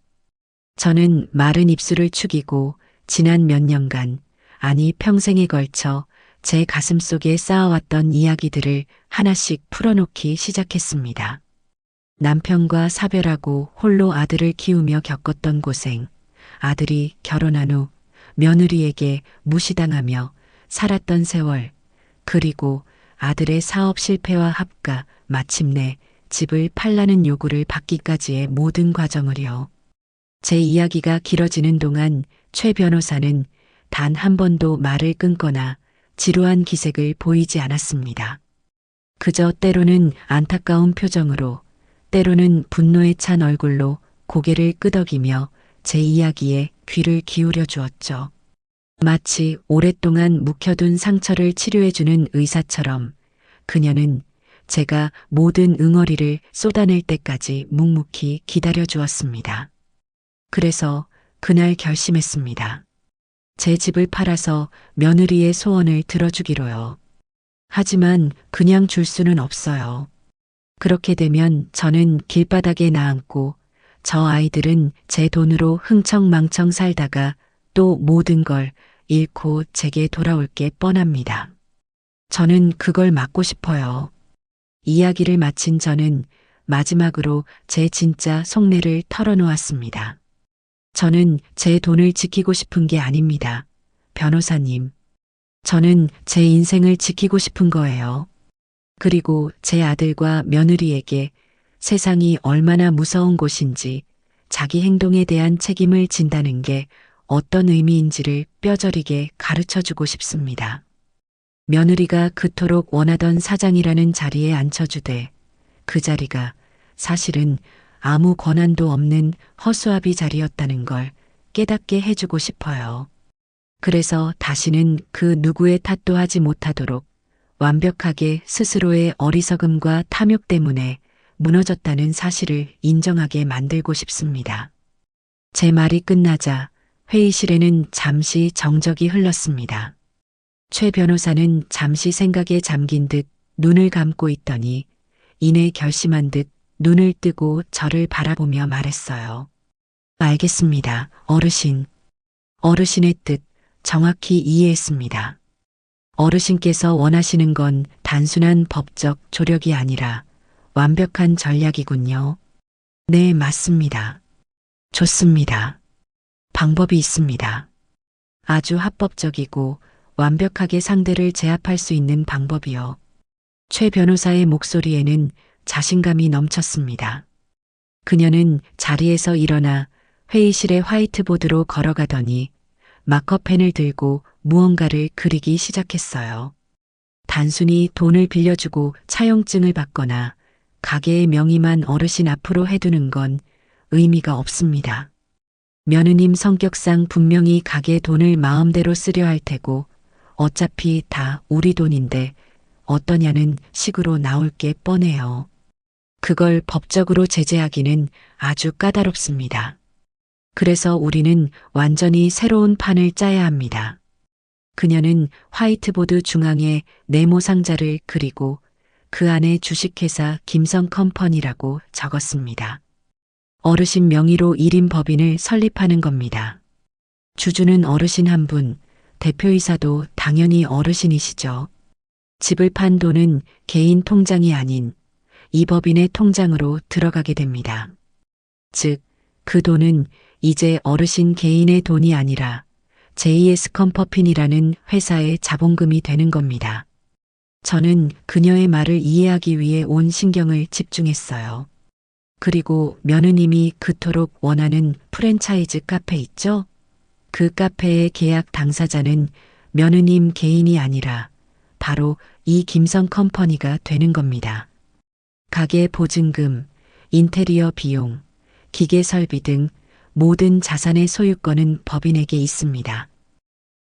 저는 마른 입술을 축이고 지난 몇 년간, 아니 평생에 걸쳐 제 가슴 속에 쌓아왔던 이야기들을 하나씩 풀어놓기 시작했습니다. 남편과 사별하고 홀로 아들을 키우며 겪었던 고생, 아들이 결혼한 후 며느리에게 무시당하며 살았던 세월, 그리고 아들의 사업 실패와 합가, 마침내 집을 팔라는 요구를 받기까지의 모든 과정을요. 제 이야기가 길어지는 동안 최 변호사는 단 한 번도 말을 끊거나 지루한 기색을 보이지 않았습니다. 그저 때로는 안타까운 표정으로, 때로는 분노에 찬 얼굴로 고개를 끄덕이며 제 이야기에 귀를 기울여 주었죠. 마치 오랫동안 묵혀둔 상처를 치료해주는 의사처럼 그녀는 제가 모든 응어리를 쏟아낼 때까지 묵묵히 기다려 주었습니다. 그래서 그날 결심했습니다. 제 집을 팔아서 며느리의 소원을 들어주기로요. 하지만 그냥 줄 수는 없어요. 그렇게 되면 저는 길바닥에 나앉고 저 아이들은 제 돈으로 흥청망청 살다가 또 모든 걸 잃고 제게 돌아올 게 뻔합니다. 저는 그걸 막고 싶어요. 이야기를 마친 저는 마지막으로 제 진짜 속내를 털어놓았습니다. 저는 제 돈을 지키고 싶은 게 아닙니다. 변호사님. 저는 제 인생을 지키고 싶은 거예요. 그리고 제 아들과 며느리에게 세상이 얼마나 무서운 곳인지 자기 행동에 대한 책임을 진다는 게 어떤 의미인지를 뼈저리게 가르쳐주고 싶습니다. 며느리가 그토록 원하던 사장이라는 자리에 앉혀주되 그 자리가 사실은 아무 권한도 없는 허수아비 자리였다는 걸 깨닫게 해주고 싶어요. 그래서 다시는 그 누구의 탓도 하지 못하도록 완벽하게 스스로의 어리석음과 탐욕 때문에 무너졌다는 사실을 인정하게 만들고 싶습니다. 제 말이 끝나자 회의실에는 잠시 정적이 흘렀습니다. 최 변호사는 잠시 생각에 잠긴 듯 눈을 감고 있더니 이내 결심한 듯 눈을 뜨고 저를 바라보며 말했어요. 알겠습니다, 어르신. 어르신의 뜻 정확히 이해했습니다. 어르신께서 원하시는 건 단순한 법적 조력이 아니라 완벽한 전략이군요. 네, 맞습니다. 좋습니다. 방법이 있습니다. 아주 합법적이고 완벽하게 상대를 제압할 수 있는 방법이요. 최 변호사의 목소리에는 자신감이 넘쳤습니다. 그녀는 자리에서 일어나 회의실의 화이트보드로 걸어가더니 마커펜을 들고 무언가를 그리기 시작했어요. 단순히 돈을 빌려주고 차용증을 받거나 가게의 명의만 어르신 앞으로 해두는 건 의미가 없습니다. 며느님 성격상 분명히 가게 돈을 마음대로 쓰려 할 테고 어차피 다 우리 돈인데 어떠냐는 식으로 나올 게 뻔해요. 그걸 법적으로 제재하기는 아주 까다롭습니다. 그래서 우리는 완전히 새로운 판을 짜야 합니다. 그녀는 화이트보드 중앙에 네모 상자를 그리고 그 안에 주식회사 김성컴퍼니라고 적었습니다. 어르신 명의로 1인 법인을 설립하는 겁니다. 주주는 어르신 한 분, 대표이사도 당연히 어르신이시죠. 집을 판 돈은 개인 통장이 아닌 이 법인의 통장으로 들어가게 됩니다. 즉, 그 돈은 이제 어르신 개인의 돈이 아니라 JS 컴퍼핀이라는 회사의 자본금이 되는 겁니다. 저는 그녀의 말을 이해하기 위해 온 신경을 집중했어요. 그리고 며느님이 그토록 원하는 프랜차이즈 카페 있죠? 그 카페의 계약 당사자는 며느님 개인이 아니라 바로 이 김성 컴퍼니가 되는 겁니다. 가게 보증금, 인테리어 비용, 기계 설비 등 모든 자산의 소유권은 법인에게 있습니다.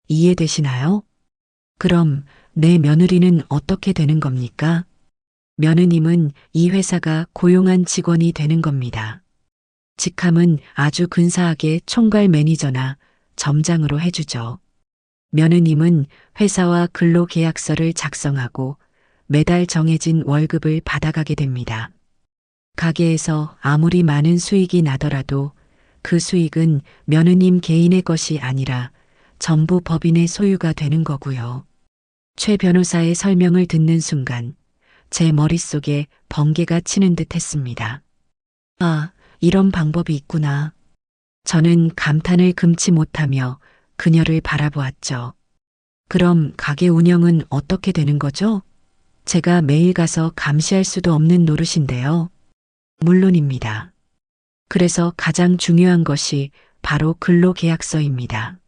이해되시나요? 그럼 내 며느리는 어떻게 되는 겁니까? 며느님은 이 회사가 고용한 직원이 되는 겁니다. 직함은 아주 근사하게 총괄 매니저나 점장으로 해주죠. 며느님은 회사와 근로계약서를 작성하고 매달 정해진 월급을 받아가게 됩니다. 가게에서 아무리 많은 수익이 나더라도 그 수익은 며느님 개인의 것이 아니라 전부 법인의 소유가 되는 거고요. 최 변호사의 설명을 듣는 순간 제 머릿속에 번개가 치는 듯 했습니다. 아, 이런 방법이 있구나. 저는 감탄을 금치 못하며 그녀를 바라보았죠. 그럼 가게 운영은 어떻게 되는 거죠? 제가 매일 가서 감시할 수도 없는 노릇인데요. 물론입니다. 그래서 가장 중요한 것이 바로 근로계약서입니다.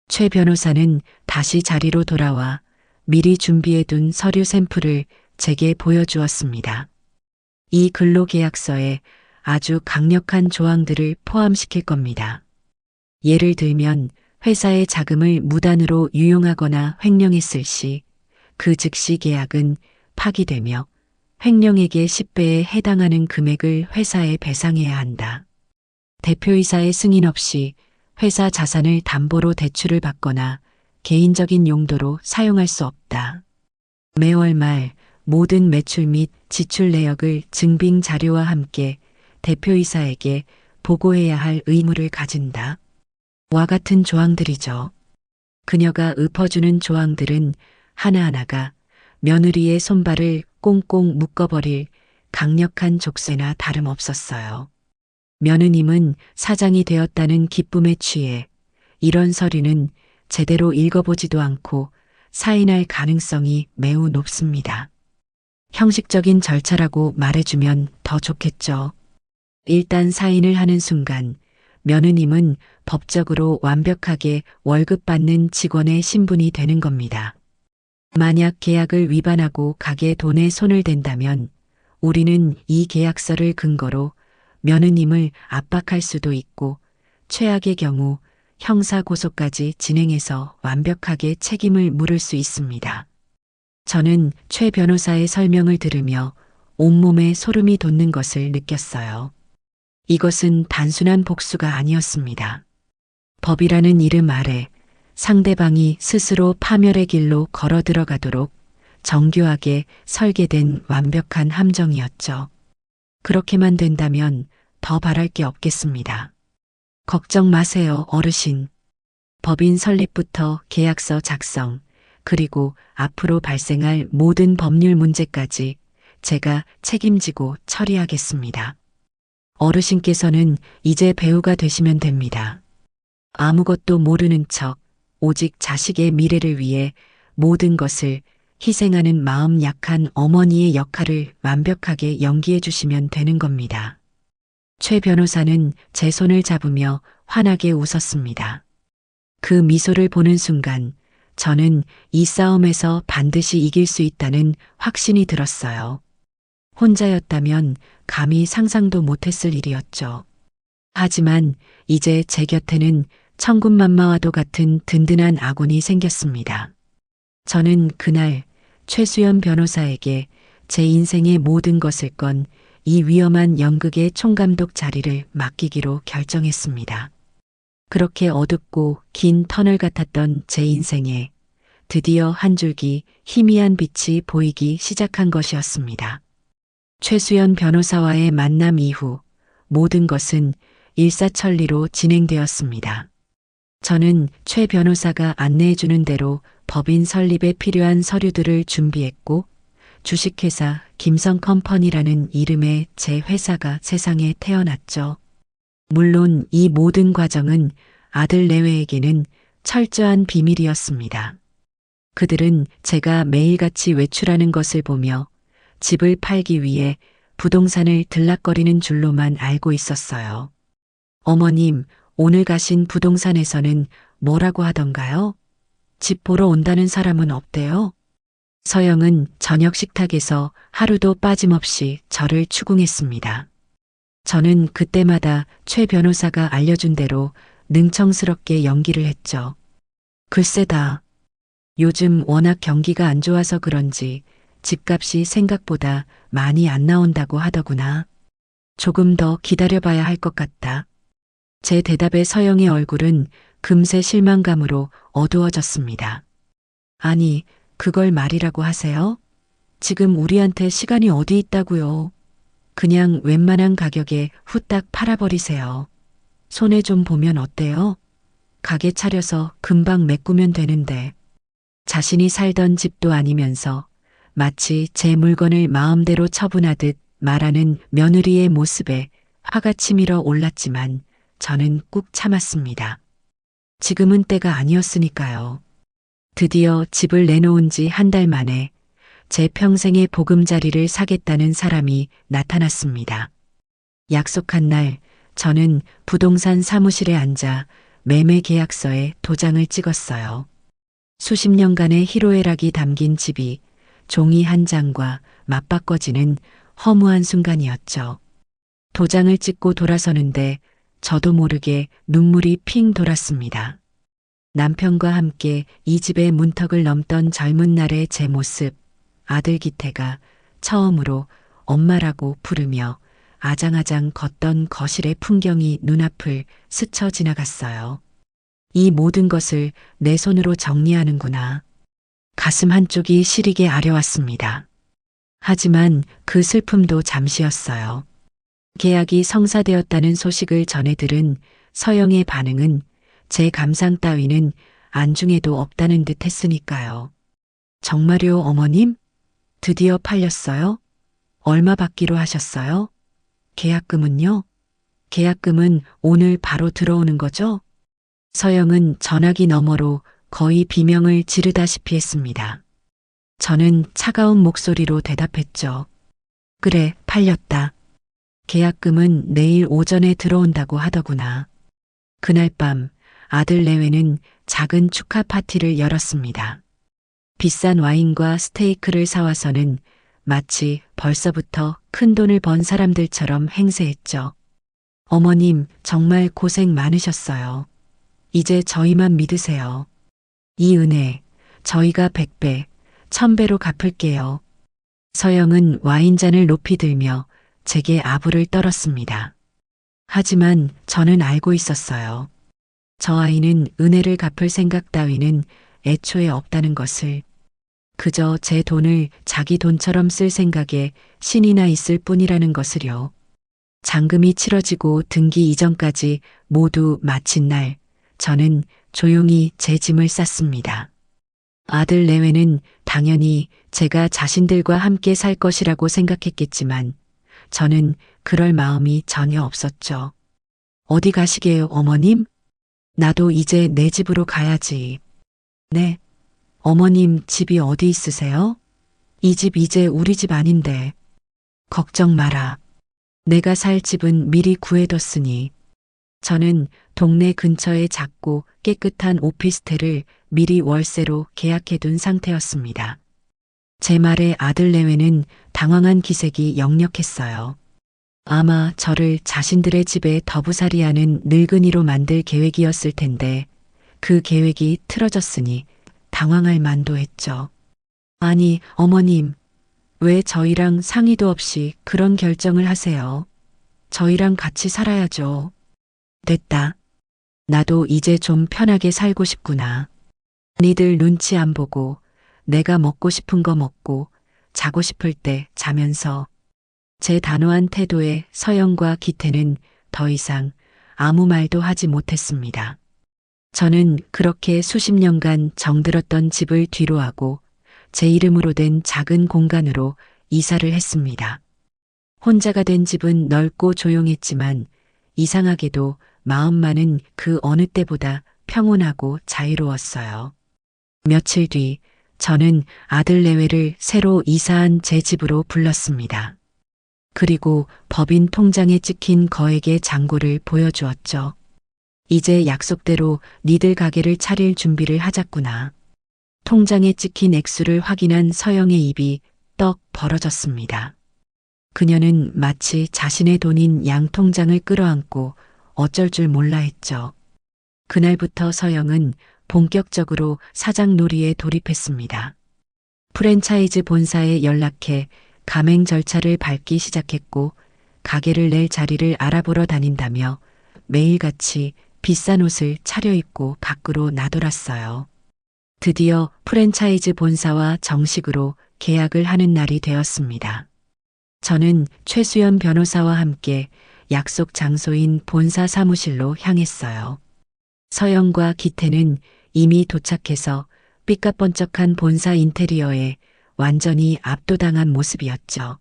최 변호사는 다시 자리로 돌아와 미리 준비해둔 서류 샘플을 제게 보여주었습니다. 이 근로계약서에 아주 강력한 조항들을 포함시킬 겁니다. 예를 들면 회사의 자금을 무단으로 유용하거나 횡령했을 시 그 즉시 계약은 파기되며 횡령액의 10배에 해당하는 금액을 회사에 배상해야 한다. 대표이사의 승인 없이 회사 자산을 담보로 대출을 받거나 개인적인 용도로 사용할 수 없다. 매월 말 모든 매출 및 지출 내역을 증빙 자료와 함께 대표이사에게 보고해야 할 의무를 가진다. 와 같은 조항들이죠. 그녀가 읊어주는 조항들은 하나하나가 며느리의 손발을 꽁꽁 묶어버릴 강력한 족쇄나 다름없었어요. 며느님은 사장이 되었다는 기쁨에 취해 이런 서류는 제대로 읽어보지도 않고 사인할 가능성이 매우 높습니다. 형식적인 절차라고 말해주면 더 좋겠죠. 일단 사인을 하는 순간 며느님은 법적으로 완벽하게 월급 받는 직원의 신분이 되는 겁니다. 만약 계약을 위반하고 가게 돈에 손을 댄다면 우리는 이 계약서를 근거로 며느님을 압박할 수도 있고 최악의 경우 형사고소까지 진행해서 완벽하게 책임을 물을 수 있습니다. 저는 최 변호사의 설명을 들으며 온몸에 소름이 돋는 것을 느꼈어요. 이것은 단순한 복수가 아니었습니다. 법이라는 이름 아래 상대방이 스스로 파멸의 길로 걸어 들어가도록 정교하게 설계된 완벽한 함정이었죠. 그렇게만 된다면 더 바랄 게 없겠습니다. 걱정 마세요, 어르신. 법인 설립부터 계약서 작성, 그리고 앞으로 발생할 모든 법률 문제까지 제가 책임지고 처리하겠습니다. 어르신께서는 이제 배우가 되시면 됩니다. 아무것도 모르는 척 오직 자식의 미래를 위해 모든 것을 희생하는 마음 약한 어머니의 역할을 완벽하게 연기해 주시면 되는 겁니다. 최 변호사는 제 손을 잡으며 환하게 웃었습니다. 그 미소를 보는 순간 저는 이 싸움에서 반드시 이길 수 있다는 확신이 들었어요. 혼자였다면 감히 상상도 못했을 일이었죠. 하지만 이제 제 곁에는 천군만마와도 같은 든든한 아군이 생겼습니다. 저는 그날 최수연 변호사에게 제 인생의 모든 것을 건 이 위험한 연극의 총감독 자리를 맡기기로 결정했습니다. 그렇게 어둡고 긴 터널 같았던 제 인생에 드디어 한 줄기 희미한 빛이 보이기 시작한 것이었습니다. 최수연 변호사와의 만남 이후 모든 것은 일사천리로 진행되었습니다. 저는 최 변호사가 안내해주는 대로 법인 설립에 필요한 서류들을 준비했고 주식회사 김성컴퍼니라는 이름의 제 회사가 세상에 태어났죠. 물론 이 모든 과정은 아들 내외에게는 철저한 비밀이었습니다. 그들은 제가 매일같이 외출하는 것을 보며 집을 팔기 위해 부동산을 들락거리는 줄로만 알고 있었어요. 어머님, 오늘 가신 부동산에서는 뭐라고 하던가요? 집 보러 온다는 사람은 없대요? 서영은 저녁 식탁에서 하루도 빠짐없이 저를 추궁했습니다. 저는 그때마다 최 변호사가 알려준 대로 능청스럽게 연기를 했죠. 글쎄다. 요즘 워낙 경기가 안 좋아서 그런지 집값이 생각보다 많이 안 나온다고 하더구나. 조금 더 기다려봐야 할 것 같다. 제 대답에 서영의 얼굴은 금세 실망감으로 어두워졌습니다. 아니, 그걸 말이라고 하세요? 지금 우리한테 시간이 어디 있다고요? 그냥 웬만한 가격에 후딱 팔아버리세요. 손해 좀 보면 어때요? 가게 차려서 금방 메꾸면 되는데. 자신이 살던 집도 아니면서 마치 제 물건을 마음대로 처분하듯 말하는 며느리의 모습에 화가 치밀어 올랐지만 저는 꾹 참았습니다. 지금은 때가 아니었으니까요. 드디어 집을 내놓은 지 한 달 만에 제 평생의 보금자리를 사겠다는 사람이 나타났습니다. 약속한 날 저는 부동산 사무실에 앉아 매매 계약서에 도장을 찍었어요. 수십 년간의 희로애락이 담긴 집이 종이 한 장과 맞바꿔지는 허무한 순간이었죠. 도장을 찍고 돌아서는데 저도 모르게 눈물이 핑 돌았습니다. 남편과 함께 이 집의 문턱을 넘던 젊은 날의 제 모습, 아들 기태가 처음으로 엄마라고 부르며 아장아장 걷던 거실의 풍경이 눈앞을 스쳐 지나갔어요. 이 모든 것을 내 손으로 정리하는구나. 가슴 한쪽이 시리게 아려왔습니다. 하지만 그 슬픔도 잠시였어요. 계약이 성사되었다는 소식을 전해 들은 서영의 반응은 제 감상 따위는 안중에도 없다는 듯 했으니까요. 정말요, 어머님? 드디어 팔렸어요? 얼마 받기로 하셨어요? 계약금은요? 계약금은 오늘 바로 들어오는 거죠? 서영은 전화기 너머로 거의 비명을 지르다시피 했습니다. 저는 차가운 목소리로 대답했죠. 그래, 팔렸다. 계약금은 내일 오전에 들어온다고 하더구나. 그날 밤 아들 내외는 작은 축하 파티를 열었습니다. 비싼 와인과 스테이크를 사와서는 마치 벌써부터 큰 돈을 번 사람들처럼 행세했죠. 어머님, 정말 고생 많으셨어요. 이제 저희만 믿으세요. 이 은혜 저희가 100배, 1000배로 갚을게요. 서영은 와인잔을 높이 들며 제게 아부를 떨었습니다. 하지만 저는 알고 있었어요. 저 아이는 은혜를 갚을 생각 따위는 애초에 없다는 것을. 그저 제 돈을 자기 돈처럼 쓸 생각에 신이 나 있을 뿐이라는 것을요. 잔금이 치러지고 등기 이전까지 모두 마친 날 저는 조용히 제 짐을 쌌습니다. 아들 내외는 당연히 제가 자신들과 함께 살 것이라고 생각했겠지만 저는 그럴 마음이 전혀 없었죠. 어디 가시게요, 어머님? 나도 이제 내 집으로 가야지. 네. 어머님 집이 어디 있으세요? 이 집 이제 우리 집 아닌데. 걱정 마라. 내가 살 집은 미리 구해뒀으니. 저는 동네 근처에 작고 깨끗한 오피스텔을 미리 월세로 계약해둔 상태였습니다. 제 말에 아들 내외는 당황한 기색이 역력했어요. 아마 저를 자신들의 집에 더부살이하는 늙은이로 만들 계획이었을 텐데 그 계획이 틀어졌으니 당황할 만도 했죠. 아니, 어머님, 왜 저희랑 상의도 없이 그런 결정을 하세요? 저희랑 같이 살아야죠. 됐다. 나도 이제 좀 편하게 살고 싶구나. 니들 눈치 안 보고 내가 먹고 싶은 거 먹고 자고 싶을 때 자면서. 제 단호한 태도에 서영과 기태는 더 이상 아무 말도 하지 못했습니다. 저는 그렇게 수십 년간 정들었던 집을 뒤로하고 제 이름으로 된 작은 공간으로 이사를 했습니다. 혼자가 된 집은 넓고 조용했지만 이상하게도 마음만은 그 어느 때보다 평온하고 자유로웠어요. 며칠 뒤 저는 아들 내외를 새로 이사한 제 집으로 불렀습니다. 그리고 법인 통장에 찍힌 거액의 잔고를 보여주었죠. 이제 약속대로 니들 가게를 차릴 준비를 하자꾸나. 통장에 찍힌 액수를 확인한 서영의 입이 떡 벌어졌습니다. 그녀는 마치 자신의 돈인 양통장을 끌어안고 어쩔 줄 몰라 했죠. 그날부터 서영은 본격적으로 사장 놀이에 돌입했습니다. 프랜차이즈 본사에 연락해 가맹 절차를 밟기 시작했고 가게를 낼 자리를 알아보러 다닌다며 매일같이 비싼 옷을 차려입고 밖으로 나돌았어요. 드디어 프랜차이즈 본사와 정식으로 계약을 하는 날이 되었습니다. 저는 최수연 변호사와 함께 약속 장소인 본사 사무실로 향했어요. 서영과 기태는 이미 도착해서 삐까뻔쩍한 본사 인테리어에 완전히 압도당한 모습이었죠.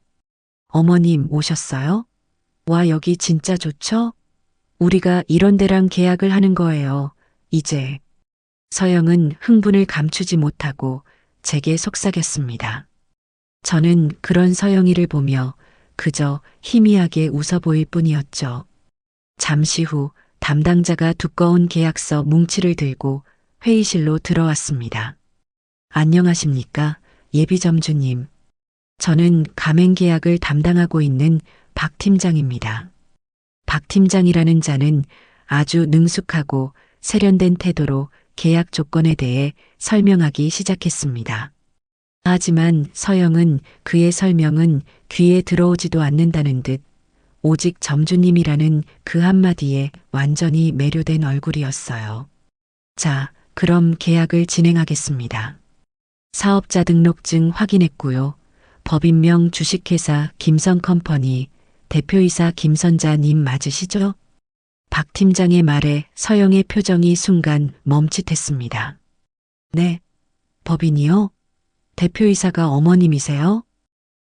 어머님 오셨어요? 와, 여기 진짜 좋죠? 우리가 이런 데랑 계약을 하는 거예요. 이제. 서영은 흥분을 감추지 못하고 제게 속삭였습니다. 저는 그런 서영이를 보며 그저 희미하게 웃어 보일 뿐이었죠. 잠시 후 담당자가 두꺼운 계약서 뭉치를 들고 회의실로 들어왔습니다. 안녕하십니까, 예비점주님. 저는 가맹 계약을 담당하고 있는 박 팀장입니다. 박 팀장이라는 자는 아주 능숙하고 세련된 태도로 계약 조건에 대해 설명하기 시작했습니다. 하지만 서영은 그의 설명은 귀에 들어오지도 않는다는 듯 오직 점주님이라는 그 한마디에 완전히 매료된 얼굴이었어요. 자, 그럼 계약을 진행하겠습니다. 사업자 등록증 확인했고요. 법인명 주식회사 김선컴퍼니 대표이사 김선자님 맞으시죠? 박 팀장의 말에 서영의 표정이 순간 멈칫했습니다. 네, 법인이요? 대표이사가 어머님이세요?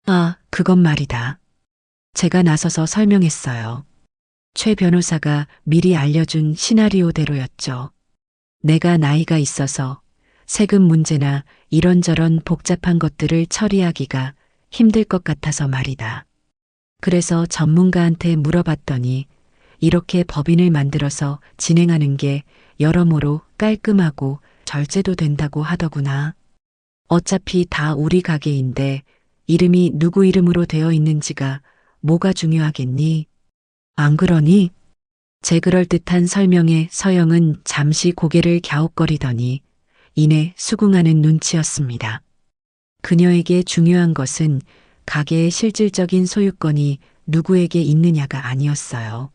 아, 그건 말이다. 제가 나서서 설명했어요. 최 변호사가 미리 알려준 시나리오대로였죠. 내가 나이가 있어서 세금 문제나 이런저런 복잡한 것들을 처리하기가 힘들 것 같아서 말이다. 그래서 전문가한테 물어봤더니 이렇게 법인을 만들어서 진행하는 게 여러모로 깔끔하고 절제도 된다고 하더구나. 어차피 다 우리 가게인데 이름이 누구 이름으로 되어 있는지가 뭐가 중요하겠니? 안 그러니? 제 그럴듯한 설명에 서영은 잠시 고개를 갸웃거리더니 이내 수긍하는 눈치였습니다. 그녀에게 중요한 것은 가게의 실질적인 소유권이 누구에게 있느냐가 아니었어요.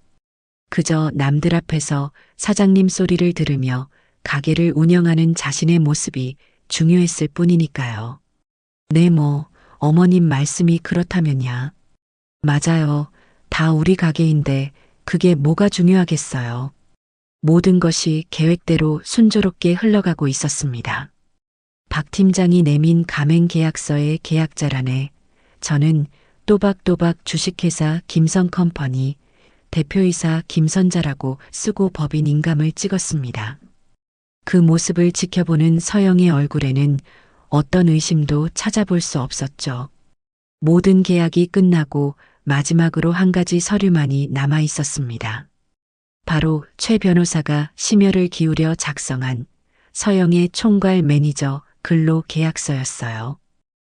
그저 남들 앞에서 사장님 소리를 들으며 가게를 운영하는 자신의 모습이 중요했을 뿐이니까요. 네, 어머님 말씀이 그렇다면야. 맞아요. 다 우리 가게인데 그게 뭐가 중요하겠어요. 모든 것이 계획대로 순조롭게 흘러가고 있었습니다. 박 팀장이 내민 가맹 계약서의 계약자란에 저는 또박또박 주식회사 김선컴퍼니 대표이사 김선자라고 쓰고 법인 인감을 찍었습니다. 그 모습을 지켜보는 서영의 얼굴에는 어떤 의심도 찾아볼 수 없었죠. 모든 계약이 끝나고 마지막으로 한 가지 서류만이 남아 있었습니다. 바로 최 변호사가 심혈을 기울여 작성한 서영의 총괄 매니저 근로 계약서였어요.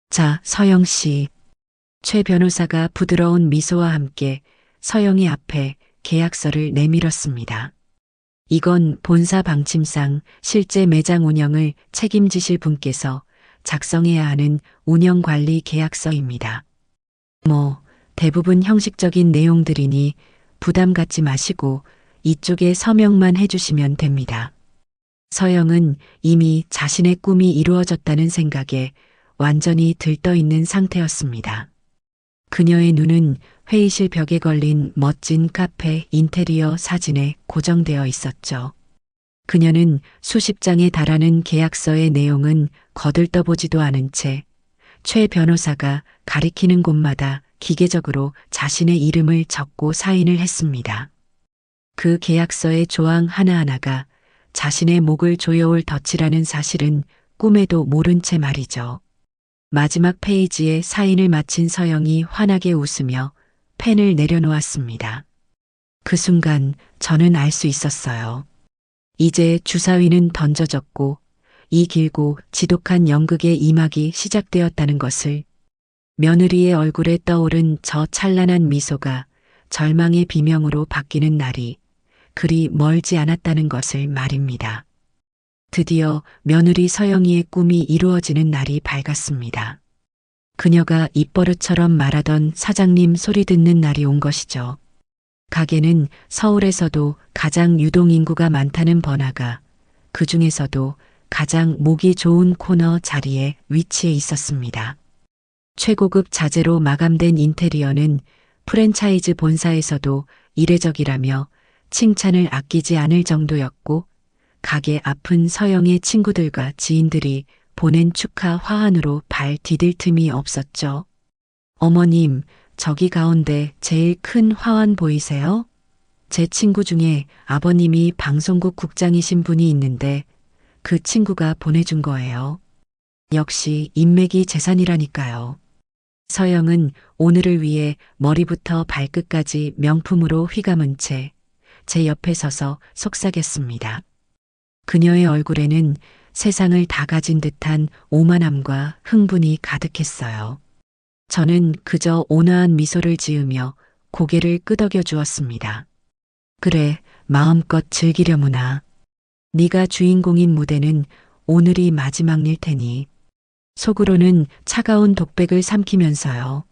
자, 서영 씨. 최 변호사가 부드러운 미소와 함께 서영이 앞에 계약서를 내밀었습니다. 이건 본사 방침상 실제 매장 운영을 책임지실 분께서 작성해야 하는 운영관리 계약서입니다. 대부분 형식적인 내용들이니 부담 갖지 마시고 이쪽에 서명만 해주시면 됩니다. 서영은 이미 자신의 꿈이 이루어졌다는 생각에 완전히 들떠있는 상태였습니다. 그녀의 눈은 회의실 벽에 걸린 멋진 카페 인테리어 사진에 고정되어 있었죠. 그녀는 수십 장에 달하는 계약서의 내용은 거들떠보지도 않은 채 최 변호사가 가리키는 곳마다 기계적으로 자신의 이름을 적고 사인을 했습니다. 그 계약서의 조항 하나하나가 자신의 목을 조여올 덫이라는 사실은 꿈에도 모른 채 말이죠. 마지막 페이지에 사인을 마친 서영이 환하게 웃으며 펜을 내려놓았습니다. 그 순간 저는 알 수 있었어요. 이제 주사위는 던져졌고 이 길고 지독한 연극의 이막이 시작되었다는 것을. 며느리의 얼굴에 떠오른 저 찬란한 미소가 절망의 비명으로 바뀌는 날이 그리 멀지 않았다는 것을 말입니다. 드디어 며느리 서영이의 꿈이 이루어지는 날이 밝았습니다. 그녀가 입버릇처럼 말하던 사장님 소리 듣는 날이 온 것이죠. 가게는 서울에서도 가장 유동인구가 많다는 번화가, 그 중에서도 가장 목이 좋은 코너 자리에 위치해 있었습니다. 최고급 자재로 마감된 인테리어는 프랜차이즈 본사에서도 이례적이라며 칭찬을 아끼지 않을 정도였고, 가게 앞은 서영의 친구들과 지인들이 보낸 축하 화환으로 발 디딜 틈이 없었죠. 어머님, 저기 가운데 제일 큰 화환 보이세요? 제 친구 중에 아버님이 방송국 국장이신 분이 있는데 그 친구가 보내준 거예요. 역시 인맥이 재산이라니까요. 서영은 오늘을 위해 머리부터 발끝까지 명품으로 휘감은 채 제 옆에 서서 속삭였습니다. 그녀의 얼굴에는 세상을 다 가진 듯한 오만함과 흥분이 가득했어요. 저는 그저 온화한 미소를 지으며 고개를 끄덕여 주었습니다. 그래, 마음껏 즐기려무나. 네가 주인공인 무대는 오늘이 마지막일 테니. 속으로는 차가운 독백을 삼키면서요.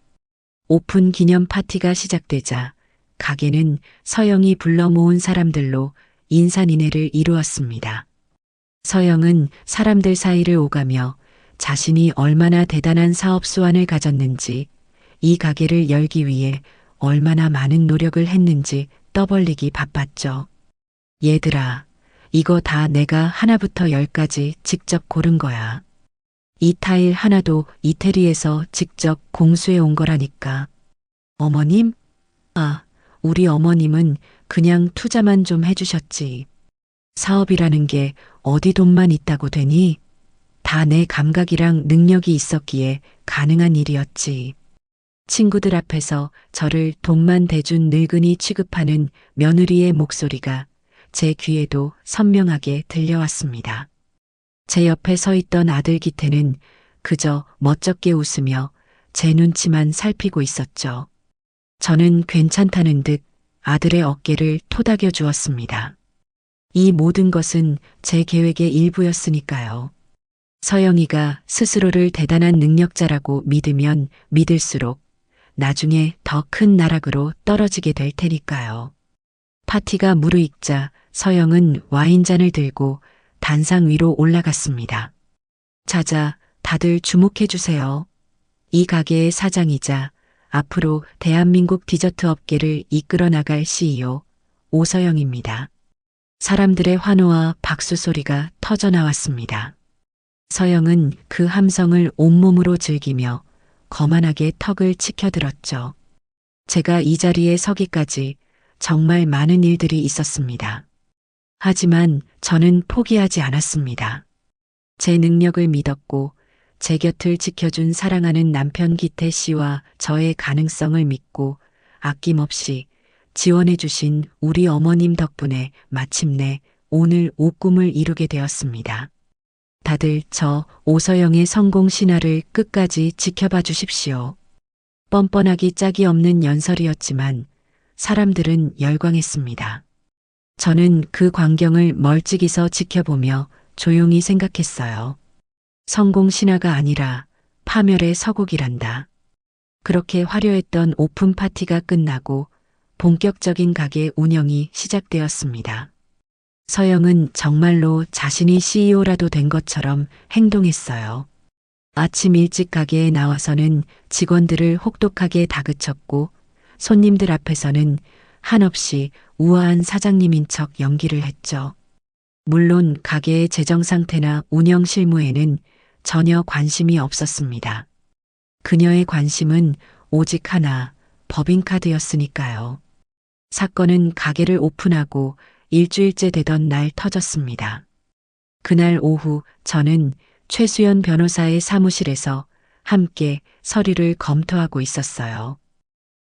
오픈 기념 파티가 시작되자 가게는 서영이 불러 모은 사람들로 인산인해를 이루었습니다. 서영은 사람들 사이를 오가며 자신이 얼마나 대단한 사업 수완을 가졌는지, 이 가게를 열기 위해 얼마나 많은 노력을 했는지 떠벌리기 바빴죠. 얘들아, 이거 다 내가 하나부터 열까지 직접 고른 거야. 이 타일 하나도 이태리에서 직접 공수해 온 거라니까. 어머님? 우리 어머님은 그냥 투자만 좀 해주셨지. 사업이라는 게 어디 돈만 있다고 되니? 다 내 감각이랑 능력이 있었기에 가능한 일이었지. 친구들 앞에서 저를 돈만 대준 늙은이 취급하는 며느리의 목소리가 제 귀에도 선명하게 들려왔습니다. 제 옆에 서 있던 아들 기태는 그저 멋쩍게 웃으며 제 눈치만 살피고 있었죠. 저는 괜찮다는 듯 아들의 어깨를 토닥여 주었습니다. 이 모든 것은 제 계획의 일부였으니까요. 서영이가 스스로를 대단한 능력자라고 믿으면 믿을수록 나중에 더 큰 나락으로 떨어지게 될 테니까요. 파티가 무르익자 서영은 와인잔을 들고 단상 위로 올라갔습니다. 자자, 다들 주목해 주세요. 이 가게의 사장이자 앞으로 대한민국 디저트 업계를 이끌어 나갈 CEO 오서영입니다. 사람들의 환호와 박수 소리가 터져 나왔습니다. 서영은 그 함성을 온몸으로 즐기며 거만하게 턱을 치켜들었죠. 제가 이 자리에 서기까지 정말 많은 일들이 있었습니다. 하지만 저는 포기하지 않았습니다. 제 능력을 믿었고 제 곁을 지켜준 사랑하는 남편 기태 씨와 저의 가능성을 믿고 아낌없이 지원해 주신 우리 어머님 덕분에 마침내 오늘 옷꿈을 이루게 되었습니다. 다들 저 오서영의 성공 신화를 끝까지 지켜봐 주십시오. 뻔뻔하기 짝이 없는 연설이었지만 사람들은 열광했습니다. 저는 그 광경을 멀찍이서 지켜보며 조용히 생각했어요. 성공 신화가 아니라 파멸의 서곡이란다. 그렇게 화려했던 오픈 파티가 끝나고 본격적인 가게 운영이 시작되었습니다. 서영은 정말로 자신이 CEO라도 된 것처럼 행동했어요. 아침 일찍 가게에 나와서는 직원들을 혹독하게 다그쳤고 손님들 앞에서는 한없이 우아한 사장님인 척 연기를 했죠. 물론 가게의 재정 상태나 운영 실무에는 전혀 관심이 없었습니다. 그녀의 관심은 오직 하나, 법인카드였으니까요. 사건은 가게를 오픈하고 일주일째 되던 날 터졌습니다. 그날 오후 저는 최수연 변호사의 사무실에서 함께 서류를 검토하고 있었어요.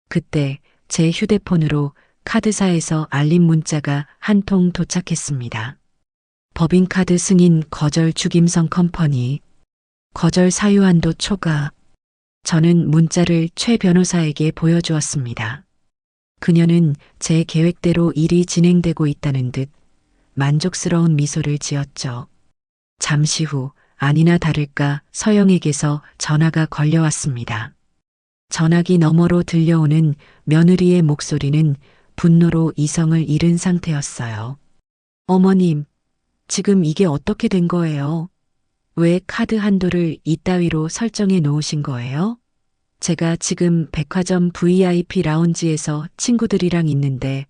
그때 제 휴대폰으로 카드사에서 알림 문자가 한 통 도착했습니다. 법인카드 승인 거절 죽임성 컴퍼니. 거절 사유한도 초과. 저는 문자를 최 변호사에게 보여주었습니다. 그녀는 제 계획대로 일이 진행되고 있다는 듯 만족스러운 미소를 지었죠. 잠시 후 아니나 다를까 서영에게서 전화가 걸려왔습니다. 전화기 너머로 들려오는 며느리의 목소리는 분노로 이성을 잃은 상태였어요. 어머님, 지금 이게 어떻게 된 거예요? 왜 카드 한도를 이따위로 설정해 놓으신 거예요? 제가 지금 백화점 VIP 라운지에서 친구들이랑 있는데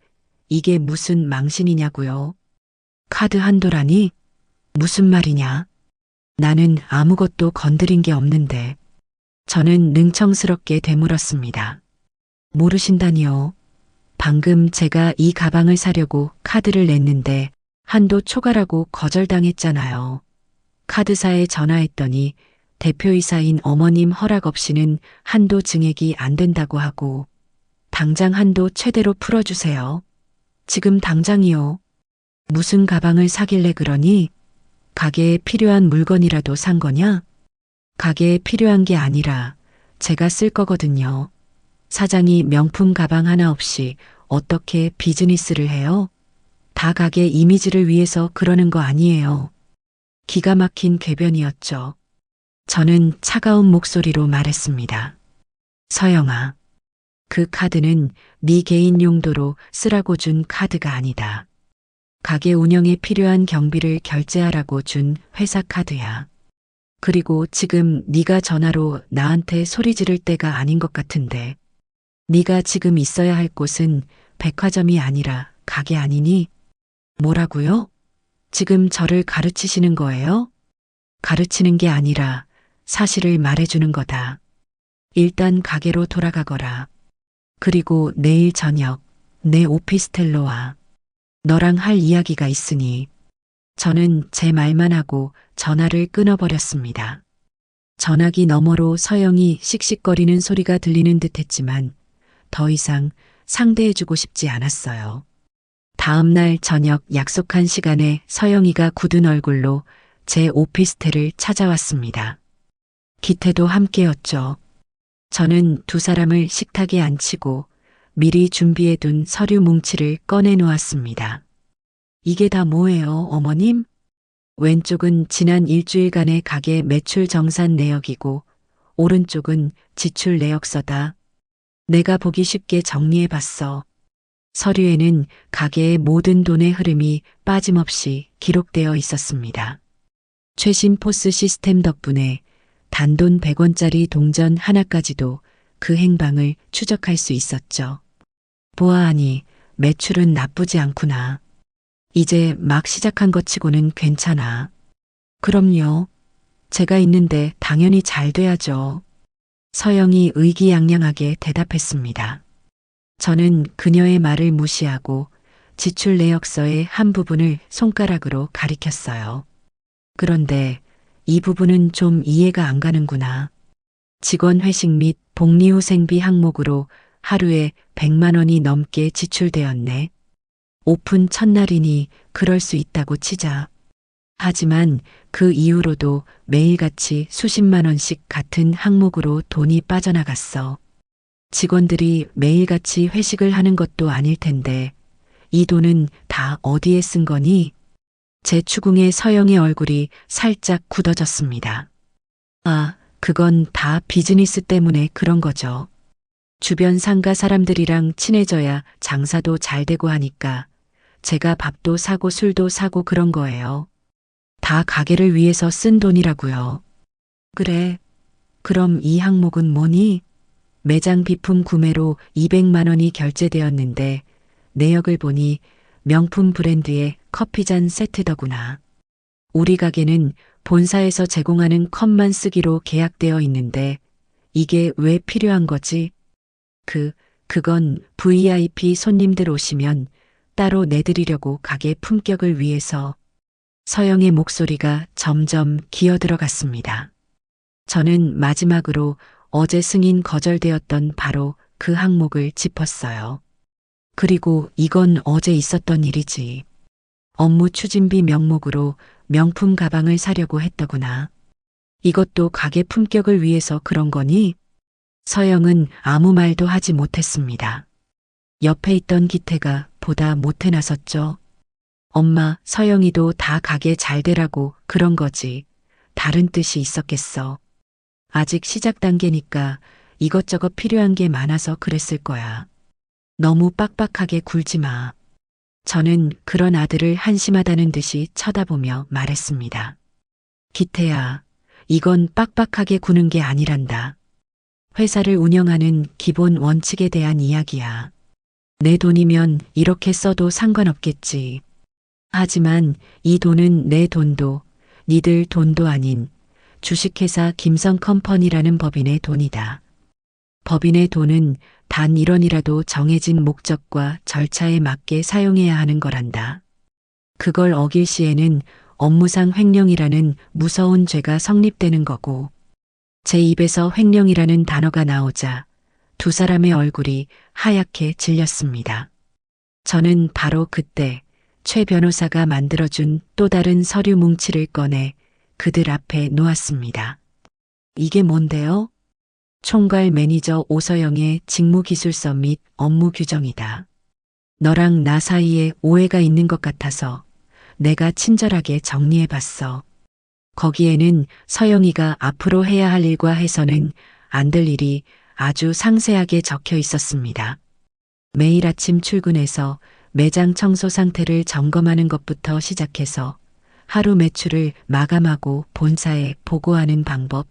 이게 무슨 망신이냐고요? 카드 한도라니? 무슨 말이냐? 나는 아무것도 건드린 게 없는데. 저는 능청스럽게 되물었습니다. 모르신다니요. 방금 제가 이 가방을 사려고 카드를 냈는데 한도 초과라고 거절당했잖아요. 카드사에 전화했더니 대표이사인 어머님 허락 없이는 한도 증액이 안 된다고 하고 당장 한도 최대로 풀어주세요. 지금 당장이요. 무슨 가방을 사길래 그러니? 가게에 필요한 물건이라도 산 거냐? 가게에 필요한 게 아니라 제가 쓸 거거든요. 사장이 명품 가방 하나 없이 어떻게 비즈니스를 해요? 다 가게 이미지를 위해서 그러는 거 아니에요. 기가 막힌 궤변이었죠. 저는 차가운 목소리로 말했습니다. 서영아, 그 카드는 네 개인 용도로 쓰라고 준 카드가 아니다. 가게 운영에 필요한 경비를 결제하라고 준 회사 카드야. 그리고 지금 네가 전화로 나한테 소리 지를 때가 아닌 것 같은데. 네가 지금 있어야 할 곳은 백화점이 아니라 가게 아니니? 뭐라고요? 지금 저를 가르치시는 거예요? 가르치는 게 아니라 사실을 말해주는 거다. 일단 가게로 돌아가거라. 그리고 내일 저녁 내 오피스텔로 와. 너랑 할 이야기가 있으니. 저는 제 말만 하고 전화를 끊어버렸습니다. 전화기 너머로 서영이 씩씩거리는 소리가 들리는 듯 했지만 더 이상 상대해주고 싶지 않았어요. 다음 날 저녁 약속한 시간에 서영이가 굳은 얼굴로 제 오피스텔을 찾아왔습니다. 기태도 함께였죠. 저는 두 사람을 식탁에 앉히고 미리 준비해둔 서류 뭉치를 꺼내놓았습니다. 이게 다 뭐예요, 어머님? 왼쪽은 지난 일주일간의 가게 매출 정산 내역이고 오른쪽은 지출 내역서다. 내가 보기 쉽게 정리해봤어. 서류에는 가게의 모든 돈의 흐름이 빠짐없이 기록되어 있었습니다. 최신 포스 시스템 덕분에 단돈 100원짜리 동전 하나까지도 그 행방을 추적할 수 있었죠. 보아하니 매출은 나쁘지 않구나. 이제 막 시작한 것 치고는 괜찮아. 그럼요. 제가 있는데 당연히 잘 돼야죠. 서영이 의기양양하게 대답했습니다. 저는 그녀의 말을 무시하고 지출 내역서의 한 부분을 손가락으로 가리켰어요. 그런데 이 부분은 좀 이해가 안 가는구나. 직원 회식 및 복리후생비 항목으로 하루에 100만 원이 넘게 지출되었네. 오픈 첫날이니 그럴 수 있다고 치자. 하지만 그 이후로도 매일같이 수십만 원씩 같은 항목으로 돈이 빠져나갔어. 직원들이 매일같이 회식을 하는 것도 아닐 텐데 이 돈은 다 어디에 쓴 거니? 제 추궁에 서영의 얼굴이 살짝 굳어졌습니다. 아, 그건 다 비즈니스 때문에 그런 거죠. 주변 상가 사람들이랑 친해져야 장사도 잘 되고 하니까 제가 밥도 사고 술도 사고 그런 거예요. 다 가게를 위해서 쓴 돈이라고요. 그래. 그럼 이 항목은 뭐니? 매장 비품 구매로 200만 원이 결제되었는데 내역을 보니 명품 브랜드의 커피잔 세트더구나. 우리 가게는 본사에서 제공하는 컵만 쓰기로 계약되어 있는데 이게 왜 필요한 거지? 그건 VIP 손님들 오시면 따로 내드리려고 가게 품격을 위해서. 서영의 목소리가 점점 기어들어갔습니다. 저는 마지막으로 어제 승인 거절되었던 바로 그 항목을 짚었어요. 그리고 이건 어제 있었던 일이지. 업무 추진비 명목으로 명품 가방을 사려고 했더구나. 이것도 가게 품격을 위해서 그런 거니? 서영은 아무 말도 하지 못했습니다. 옆에 있던 기태가 보다 못해 나섰죠. 엄마, 서영이도 다 가게 잘 되라고 그런 거지. 다른 뜻이 있었겠어. 아직 시작 단계니까 이것저것 필요한 게 많아서 그랬을 거야. 너무 빡빡하게 굴지 마. 저는 그런 아들을 한심하다는 듯이 쳐다보며 말했습니다. 기태야, 이건 빡빡하게 구는 게 아니란다. 회사를 운영하는 기본 원칙에 대한 이야기야. 내 돈이면 이렇게 써도 상관없겠지. 하지만 이 돈은 내 돈도 니들 돈도 아닌 주식회사 김성컴퍼니라는 법인의 돈이다. 법인의 돈은 단 1원이라도 정해진 목적과 절차에 맞게 사용해야 하는 거란다. 그걸 어길 시에는 업무상 횡령이라는 무서운 죄가 성립되는 거고, 제 입에서 횡령이라는 단어가 나오자 두 사람의 얼굴이 하얗게 질렸습니다. 저는 바로 그때 최 변호사가 만들어준 또 다른 서류 뭉치를 꺼내 그들 앞에 놓았습니다. 이게 뭔데요? 총괄 매니저 오서영의 직무기술서 및 업무 규정이다. 너랑 나 사이에 오해가 있는 것 같아서 내가 친절하게 정리해봤어. 거기에는 서영이가 앞으로 해야 할 일과 해서는 안 될 일이 아주 상세하게 적혀 있었습니다. 매일 아침 출근해서 매장 청소 상태를 점검하는 것부터 시작해서 하루 매출을 마감하고 본사에 보고하는 방법,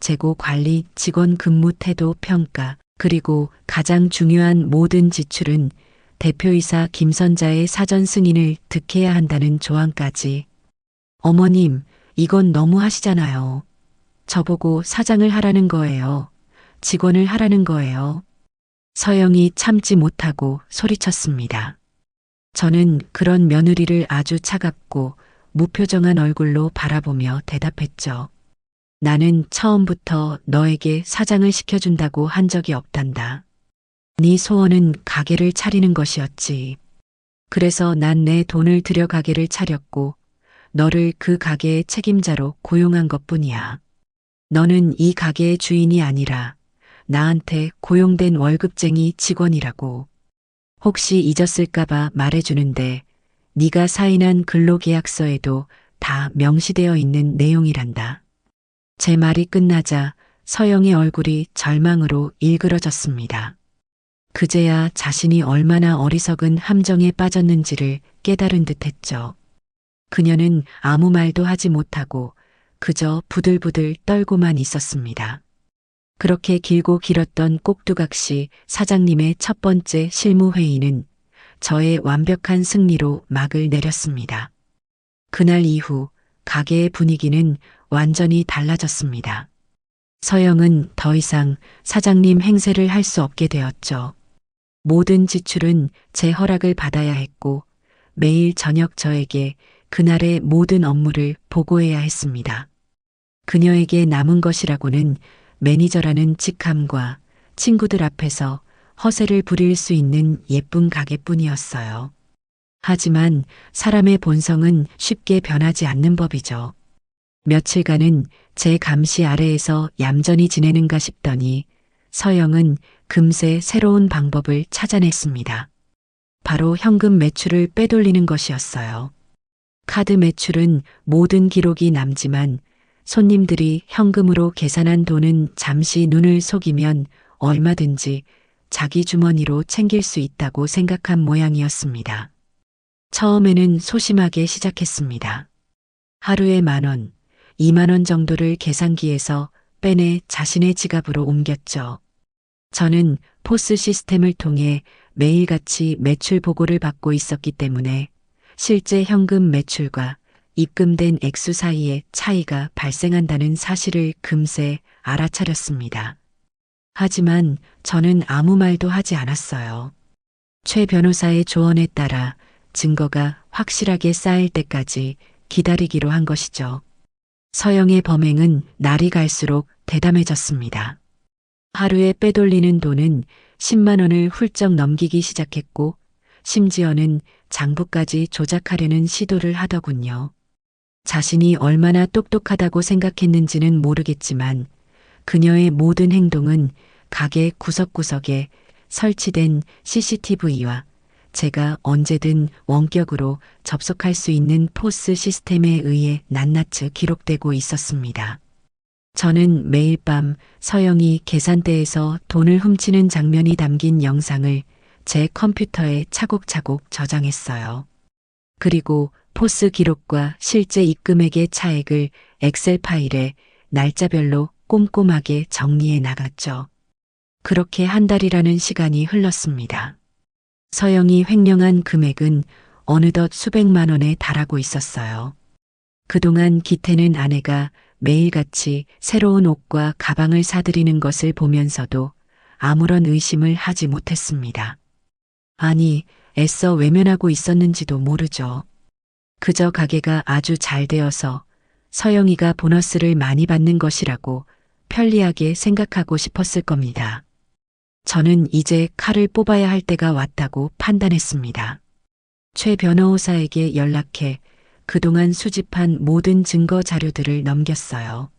재고 관리, 직원 근무 태도 평가, 그리고 가장 중요한 모든 지출은 대표이사 김선자의 사전 승인을 득해야 한다는 조항까지. 어머님, 이건 너무 하시잖아요. 저보고 사장을 하라는 거예요. 직원을 하라는 거예요. 서영이 참지 못하고 소리쳤습니다. 저는 그런 며느리를 아주 차갑고 무표정한 얼굴로 바라보며 대답했죠. 나는 처음부터 너에게 사장을 시켜준다고 한 적이 없단다. 네 소원은 가게를 차리는 것이었지. 그래서 난 내 돈을 들여 가게를 차렸고 너를 그 가게의 책임자로 고용한 것뿐이야. 너는 이 가게의 주인이 아니라 나한테 고용된 월급쟁이 직원이라고. 혹시 잊었을까봐 말해주는데 네가 사인한 근로계약서에도 다 명시되어 있는 내용이란다. 제 말이 끝나자 서영의 얼굴이 절망으로 일그러졌습니다. 그제야 자신이 얼마나 어리석은 함정에 빠졌는지를 깨달은 듯했죠. 그녀는 아무 말도 하지 못하고 그저 부들부들 떨고만 있었습니다. 그렇게 길고 길었던 꼭두각시 사장님의 첫 번째 실무회의는 저의 완벽한 승리로 막을 내렸습니다. 그날 이후 가게의 분위기는 완전히 달라졌습니다. 서영은 더 이상 사장님 행세를 할 수 없게 되었죠. 모든 지출은 제 허락을 받아야 했고 매일 저녁 저에게 그날의 모든 업무를 보고해야 했습니다. 그녀에게 남은 것이라고는 매니저라는 직함과 친구들 앞에서 허세를 부릴 수 있는 예쁜 가게뿐이었어요. 하지만 사람의 본성은 쉽게 변하지 않는 법이죠. 며칠간은 제 감시 아래에서 얌전히 지내는가 싶더니 서영은 금세 새로운 방법을 찾아냈습니다. 바로 현금 매출을 빼돌리는 것이었어요. 카드 매출은 모든 기록이 남지만 손님들이 현금으로 계산한 돈은 잠시 눈을 속이면 얼마든지 자기 주머니로 챙길 수 있다고 생각한 모양이었습니다. 처음에는 소심하게 시작했습니다. 하루에 10,000원, 20,000원 정도를 계산기에서 빼내 자신의 지갑으로 옮겼죠. 저는 포스 시스템을 통해 매일같이 매출 보고를 받고 있었기 때문에 실제 현금 매출과 입금된 액수 사이에 차이가 발생한다는 사실을 금세 알아차렸습니다. 하지만 저는 아무 말도 하지 않았어요. 최 변호사의 조언에 따라 증거가 확실하게 쌓일 때까지 기다리기로 한 것이죠. 서영의 범행은 날이 갈수록 대담해졌습니다. 하루에 빼돌리는 돈은 10만 원을 훌쩍 넘기기 시작했고 심지어는 장부까지 조작하려는 시도를 하더군요. 자신이 얼마나 똑똑하다고 생각했는지는 모르겠지만 그녀의 모든 행동은 가게 구석구석에 설치된 CCTV와 제가 언제든 원격으로 접속할 수 있는 포스 시스템에 의해 낱낱이 기록되고 있었습니다. 저는 매일 밤 서영이 계산대에서 돈을 훔치는 장면이 담긴 영상을 제 컴퓨터에 차곡차곡 저장했어요. 그리고 포스 기록과 실제 입금액의 차액을 엑셀 파일에 날짜별로 꼼꼼하게 정리해 나갔죠. 그렇게 한 달이라는 시간이 흘렀습니다. 서영이 횡령한 금액은 어느덧 수백만 원에 달하고 있었어요. 그동안 기태는 아내가 매일같이 새로운 옷과 가방을 사들이는 것을 보면서도 아무런 의심을 하지 못했습니다. 아니, 애써 외면하고 있었는지도 모르죠. 그저 가게가 아주 잘 되어서 서영이가 보너스를 많이 받는 것이라고 편리하게 생각하고 싶었을 겁니다. 저는 이제 칼을 뽑아야 할 때가 왔다고 판단했습니다. 최 변호사에게 연락해 그동안 수집한 모든 증거 자료들을 넘겼어요.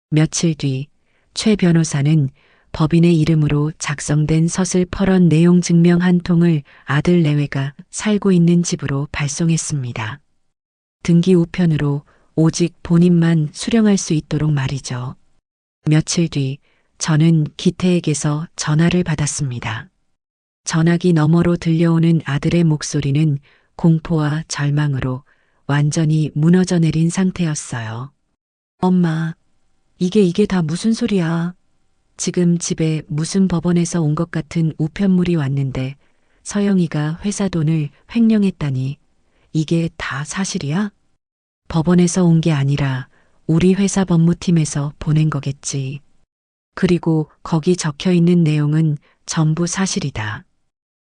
며칠 뒤 최 변호사는 법인의 이름으로 작성된 서슬퍼런 내용 증명 한 통을 아들 내외가 살고 있는 집으로 발송했습니다. 등기 우편으로 오직 본인만 수령할 수 있도록 말이죠. 며칠 뒤 저는 기태에게서 전화를 받았습니다. 전화기 너머로 들려오는 아들의 목소리는 공포와 절망으로 완전히 무너져 내린 상태였어요. 엄마, 이게 다 무슨 소리야? 지금 집에 무슨 법원에서 온 것 같은 우편물이 왔는데 서영이가 회사 돈을 횡령했다니 이게 다 사실이야? 법원에서 온 게 아니라 우리 회사 법무팀에서 보낸 거겠지. 그리고 거기 적혀 있는 내용은 전부 사실이다.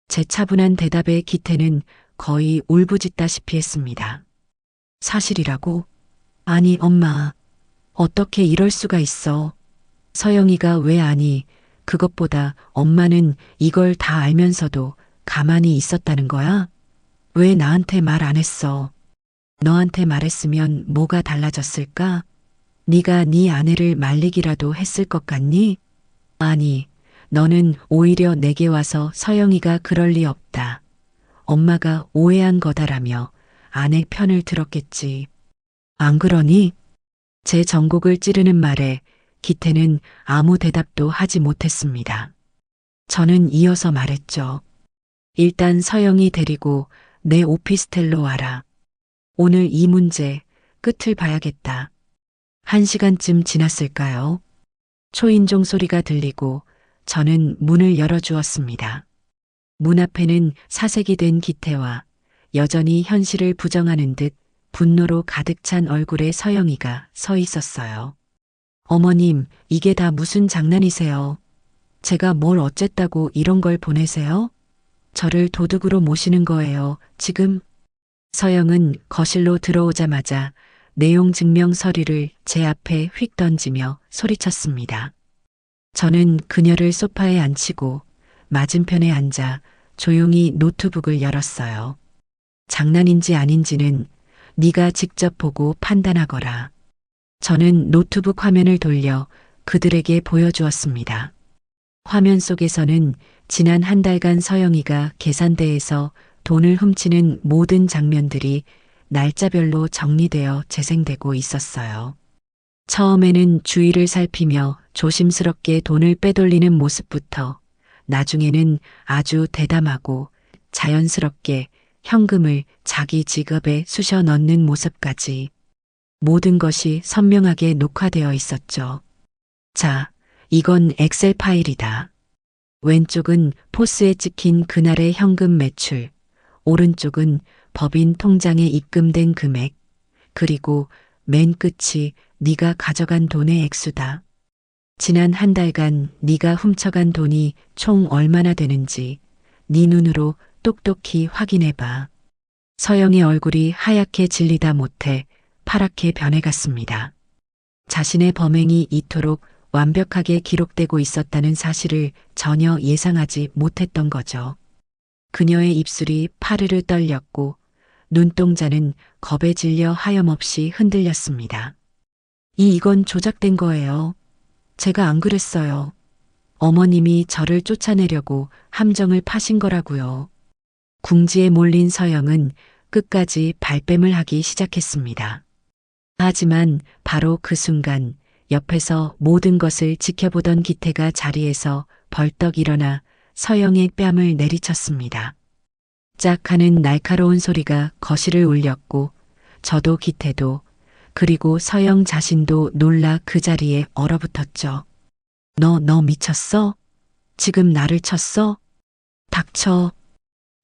제 차분한 대답에 기태는 거의 울부짖다시피 했습니다. 사실이라고? 아니, 엄마. 어떻게 이럴 수가 있어. 서영이가 왜 아니, 그것보다 엄마는 이걸 다 알면서도 가만히 있었다는 거야? 왜 나한테 말 안 했어? 너한테 말했으면 뭐가 달라졌을까? 네가 네 아내를 말리기라도 했을 것 같니? 아니, 너는 오히려 내게 와서 서영이가 그럴 리 없다. 엄마가 오해한 거다라며 아내 편을 들었겠지. 안 그러니? 제 전곡을 찌르는 말에 기태는 아무 대답도 하지 못했습니다. 저는 이어서 말했죠. 일단 서영이 데리고 내 오피스텔로 와라. 오늘 이 문제 끝을 봐야겠다. 1시간쯤 지났을까요? 초인종 소리가 들리고 저는 문을 열어주었습니다. 문 앞에는 사색이 된 기태와 여전히 현실을 부정하는 듯 분노로 가득 찬 얼굴에 서영이가 서 있었어요. 어머님, 이게 다 무슨 장난이세요? 제가 뭘 어쨌다고 이런 걸 보내세요? 저를 도둑으로 모시는 거예요, 지금. 서영은 거실로 들어오자마자 내용 증명 서류를 제 앞에 휙 던지며 소리쳤습니다. 저는 그녀를 소파에 앉히고 맞은편에 앉아 조용히 노트북을 열었어요. 장난인지 아닌지는 네가 직접 보고 판단하거라. 저는 노트북 화면을 돌려 그들에게 보여주었습니다. 화면 속에서는 지난 한 달간 서영이가 계산대에서 돈을 훔치는 모든 장면들이 날짜별로 정리되어 재생되고 있었어요. 처음에는 주위를 살피며 조심스럽게 돈을 빼돌리는 모습부터 나중에는 아주 대담하고 자연스럽게 현금을 자기 지갑에 쑤셔 넣는 모습까지 모든 것이 선명하게 녹화되어 있었죠. 자, 이건 엑셀 파일이다. 왼쪽은 포스에 찍힌 그날의 현금 매출, 오른쪽은 법인 통장에 입금된 금액, 그리고 맨 끝이 네가 가져간 돈의 액수다. 지난 한 달간 네가 훔쳐간 돈이 총 얼마나 되는지 네 눈으로 똑똑히 확인해봐. 서영의 얼굴이 하얗게 질리다 못해 파랗게 변해갔습니다. 자신의 범행이 이토록 완벽하게 기록되고 있었다는 사실을 전혀 예상하지 못했던 거죠. 그녀의 입술이 파르르 떨렸고 눈동자는 겁에 질려 하염없이 흔들렸습니다. 이건 조작된 거예요. 제가 안 그랬어요. 어머님이 저를 쫓아내려고 함정을 파신 거라고요. 궁지에 몰린 서영은 끝까지 발뺌을 하기 시작했습니다. 하지만 바로 그 순간 옆에서 모든 것을 지켜보던 기태가 자리에서 벌떡 일어나 서영의 뺨을 내리쳤습니다. 짝 하는 날카로운 소리가 거실을 울렸고 저도 기태도 그리고 서영 자신도 놀라 그 자리에 얼어붙었죠. 너 미쳤어? 지금 나를 쳤어? 닥쳐.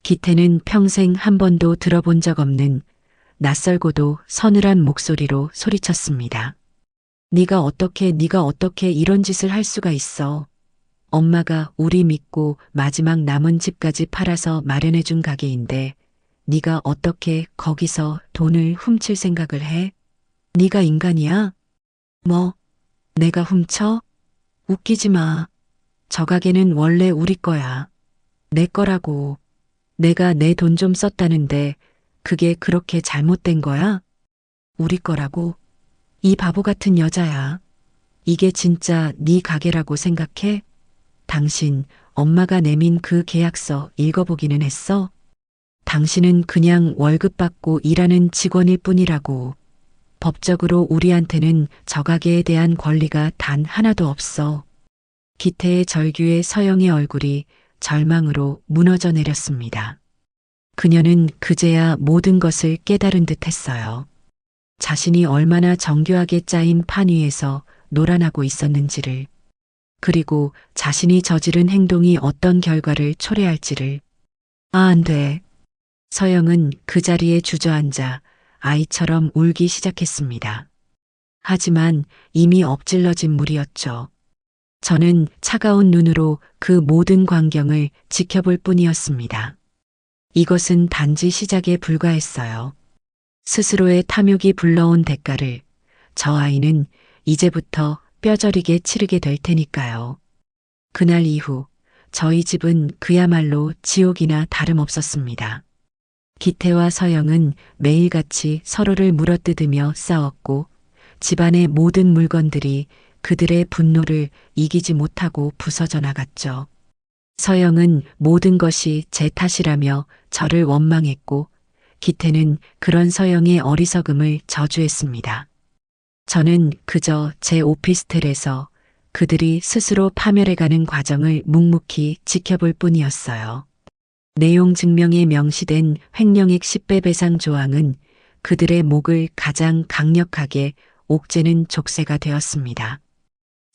기태는 평생 한 번도 들어본 적 없는 낯설고도 서늘한 목소리로 소리쳤습니다. 네가 어떻게 이런 짓을 할 수가 있어. 엄마가 우리 믿고 마지막 남은 집까지 팔아서 마련해준 가게인데 네가 어떻게 거기서 돈을 훔칠 생각을 해? 네가 인간이야? 뭐? 내가 훔쳐? 웃기지 마. 저 가게는 원래 우리 거야. 내 거라고. 내가 내 돈 좀 썼다는데 그게 그렇게 잘못된 거야? 우리 거라고? 이 바보 같은 여자야. 이게 진짜 네 가게라고 생각해? 당신 엄마가 내민 그 계약서 읽어보기는 했어? 당신은 그냥 월급 받고 일하는 직원일 뿐이라고. 법적으로 우리한테는 저 가게에 대한 권리가 단 하나도 없어. 기태의 절규에 서영의 얼굴이 절망으로 무너져 내렸습니다. 그녀는 그제야 모든 것을 깨달은 듯 했어요. 자신이 얼마나 정교하게 짜인 판 위에서 놀아나고 있었는지를, 그리고 자신이 저지른 행동이 어떤 결과를 초래할지를. 안 돼. 서영은 그 자리에 주저앉아 아이처럼 울기 시작했습니다. 하지만 이미 엎질러진 물이었죠. 저는 차가운 눈으로 그 모든 광경을 지켜볼 뿐이었습니다. 이것은 단지 시작에 불과했어요. 스스로의 탐욕이 불러온 대가를 저 아이는 이제부터 뼈저리게 치르게 될 테니까요. 그날 이후 저희 집은 그야말로 지옥이나 다름없었습니다. 기태와 서영은 매일같이 서로를 물어뜯으며 싸웠고 집안의 모든 물건들이 그들의 분노를 이기지 못하고 부서져 나갔죠. 서영은 모든 것이 제 탓이라며 저를 원망했고 기태는 그런 서영의 어리석음을 저주했습니다. 저는 그저 제 오피스텔에서 그들이 스스로 파멸해가는 과정을 묵묵히 지켜볼 뿐이었어요. 내용 증명에 명시된 횡령액 10배 배상 조항은 그들의 목을 가장 강력하게 옥죄는 족쇄가 되었습니다.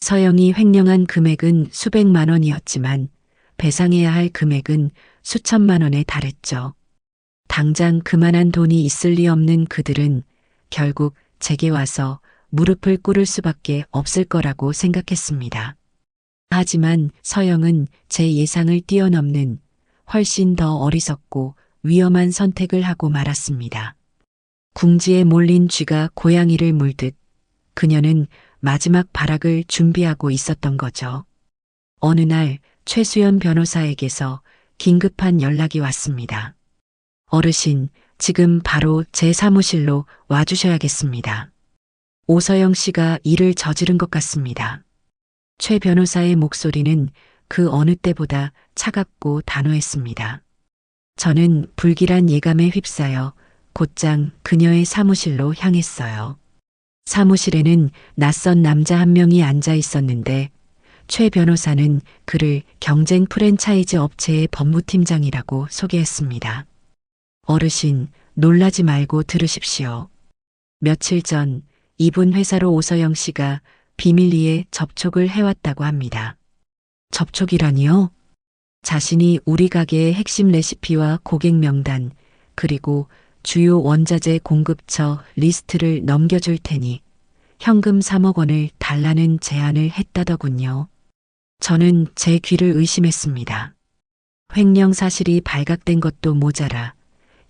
서영이 횡령한 금액은 수백만 원이었지만 배상해야 할 금액은 수천만 원에 달했죠. 당장 그만한 돈이 있을 리 없는 그들은 결국 제게 와서 무릎을 꿇을 수밖에 없을 거라고 생각했습니다. 하지만 서영은 제 예상을 뛰어넘는 훨씬 더 어리석고 위험한 선택을 하고 말았습니다. 궁지에 몰린 쥐가 고양이를 물듯 그녀는 마지막 발악을 준비하고 있었던 거죠. 어느 날 최수연 변호사에게서 긴급한 연락이 왔습니다. 어르신, 지금 바로 제 사무실로 와주셔야겠습니다. 오서영 씨가 일을 저지른 것 같습니다. 최 변호사의 목소리는 그 어느 때보다 차갑고 단호했습니다. 저는 불길한 예감에 휩싸여 곧장 그녀의 사무실로 향했어요. 사무실에는 낯선 남자 한 명이 앉아 있었는데 최 변호사는 그를 경쟁 프랜차이즈 업체의 법무팀장이라고 소개했습니다. 어르신, 놀라지 말고 들으십시오. 며칠 전 이분 회사로 오서영 씨가 비밀리에 접촉을 해왔다고 합니다. 접촉이라니요? 자신이 우리 가게의 핵심 레시피와 고객 명단, 그리고 주요 원자재 공급처 리스트를 넘겨줄 테니 현금 3억 원을 달라는 제안을 했다더군요. 저는 제 귀를 의심했습니다. 횡령 사실이 발각된 것도 모자라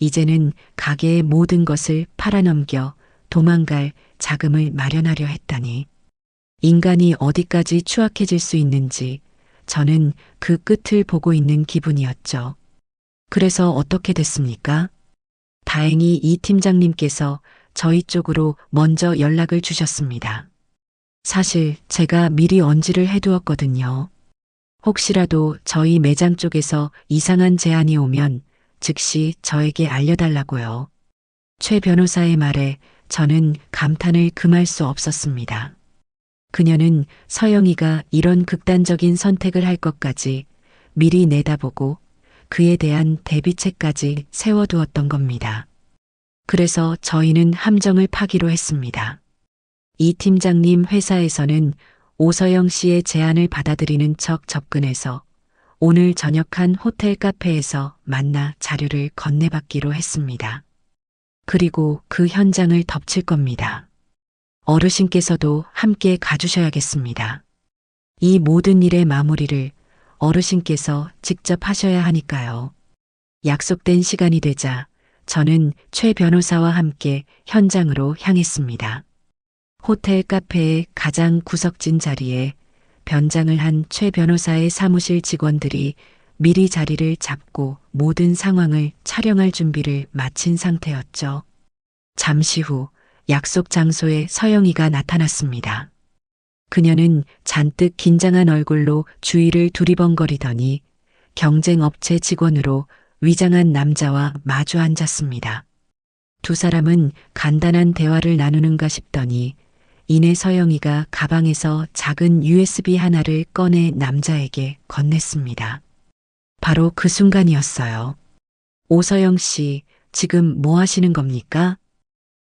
이제는 가게의 모든 것을 팔아넘겨 도망갈 자금을 마련하려 했다니. 인간이 어디까지 추악해질 수 있는지 저는 그 끝을 보고 있는 기분이었죠. 그래서 어떻게 됐습니까? 다행히 이 팀장님께서 저희 쪽으로 먼저 연락을 주셨습니다. 사실 제가 미리 언지를 해두었거든요. 혹시라도 저희 매장 쪽에서 이상한 제안이 오면 즉시 저에게 알려달라고요. 최 변호사의 말에 저는 감탄을 금할 수 없었습니다. 그녀는 서영이가 이런 극단적인 선택을 할 것까지 미리 내다보고 그에 대한 대비책까지 세워두었던 겁니다. 그래서 저희는 함정을 파기로 했습니다. 이 팀장님 회사에서는 오서영 씨의 제안을 받아들이는 척 접근해서 오늘 저녁 한 호텔 카페에서 만나 자료를 건네받기로 했습니다. 그리고 그 현장을 덮칠 겁니다. 어르신께서도 함께 가주셔야겠습니다. 이 모든 일의 마무리를 어르신께서 직접 하셔야 하니까요. 약속된 시간이 되자 저는 최 변호사와 함께 현장으로 향했습니다. 호텔 카페의 가장 구석진 자리에 변장을 한 최 변호사의 사무실 직원들이 미리 자리를 잡고 모든 상황을 촬영할 준비를 마친 상태였죠. 잠시 후 약속 장소에 서영이가 나타났습니다. 그녀는 잔뜩 긴장한 얼굴로 주위를 두리번거리더니 경쟁업체 직원으로 위장한 남자와 마주 앉았습니다. 두 사람은 간단한 대화를 나누는가 싶더니 이내 서영이가 가방에서 작은 USB 하나를 꺼내 남자에게 건넸습니다. 바로 그 순간이었어요. 오서영 씨, 지금 뭐 하시는 겁니까?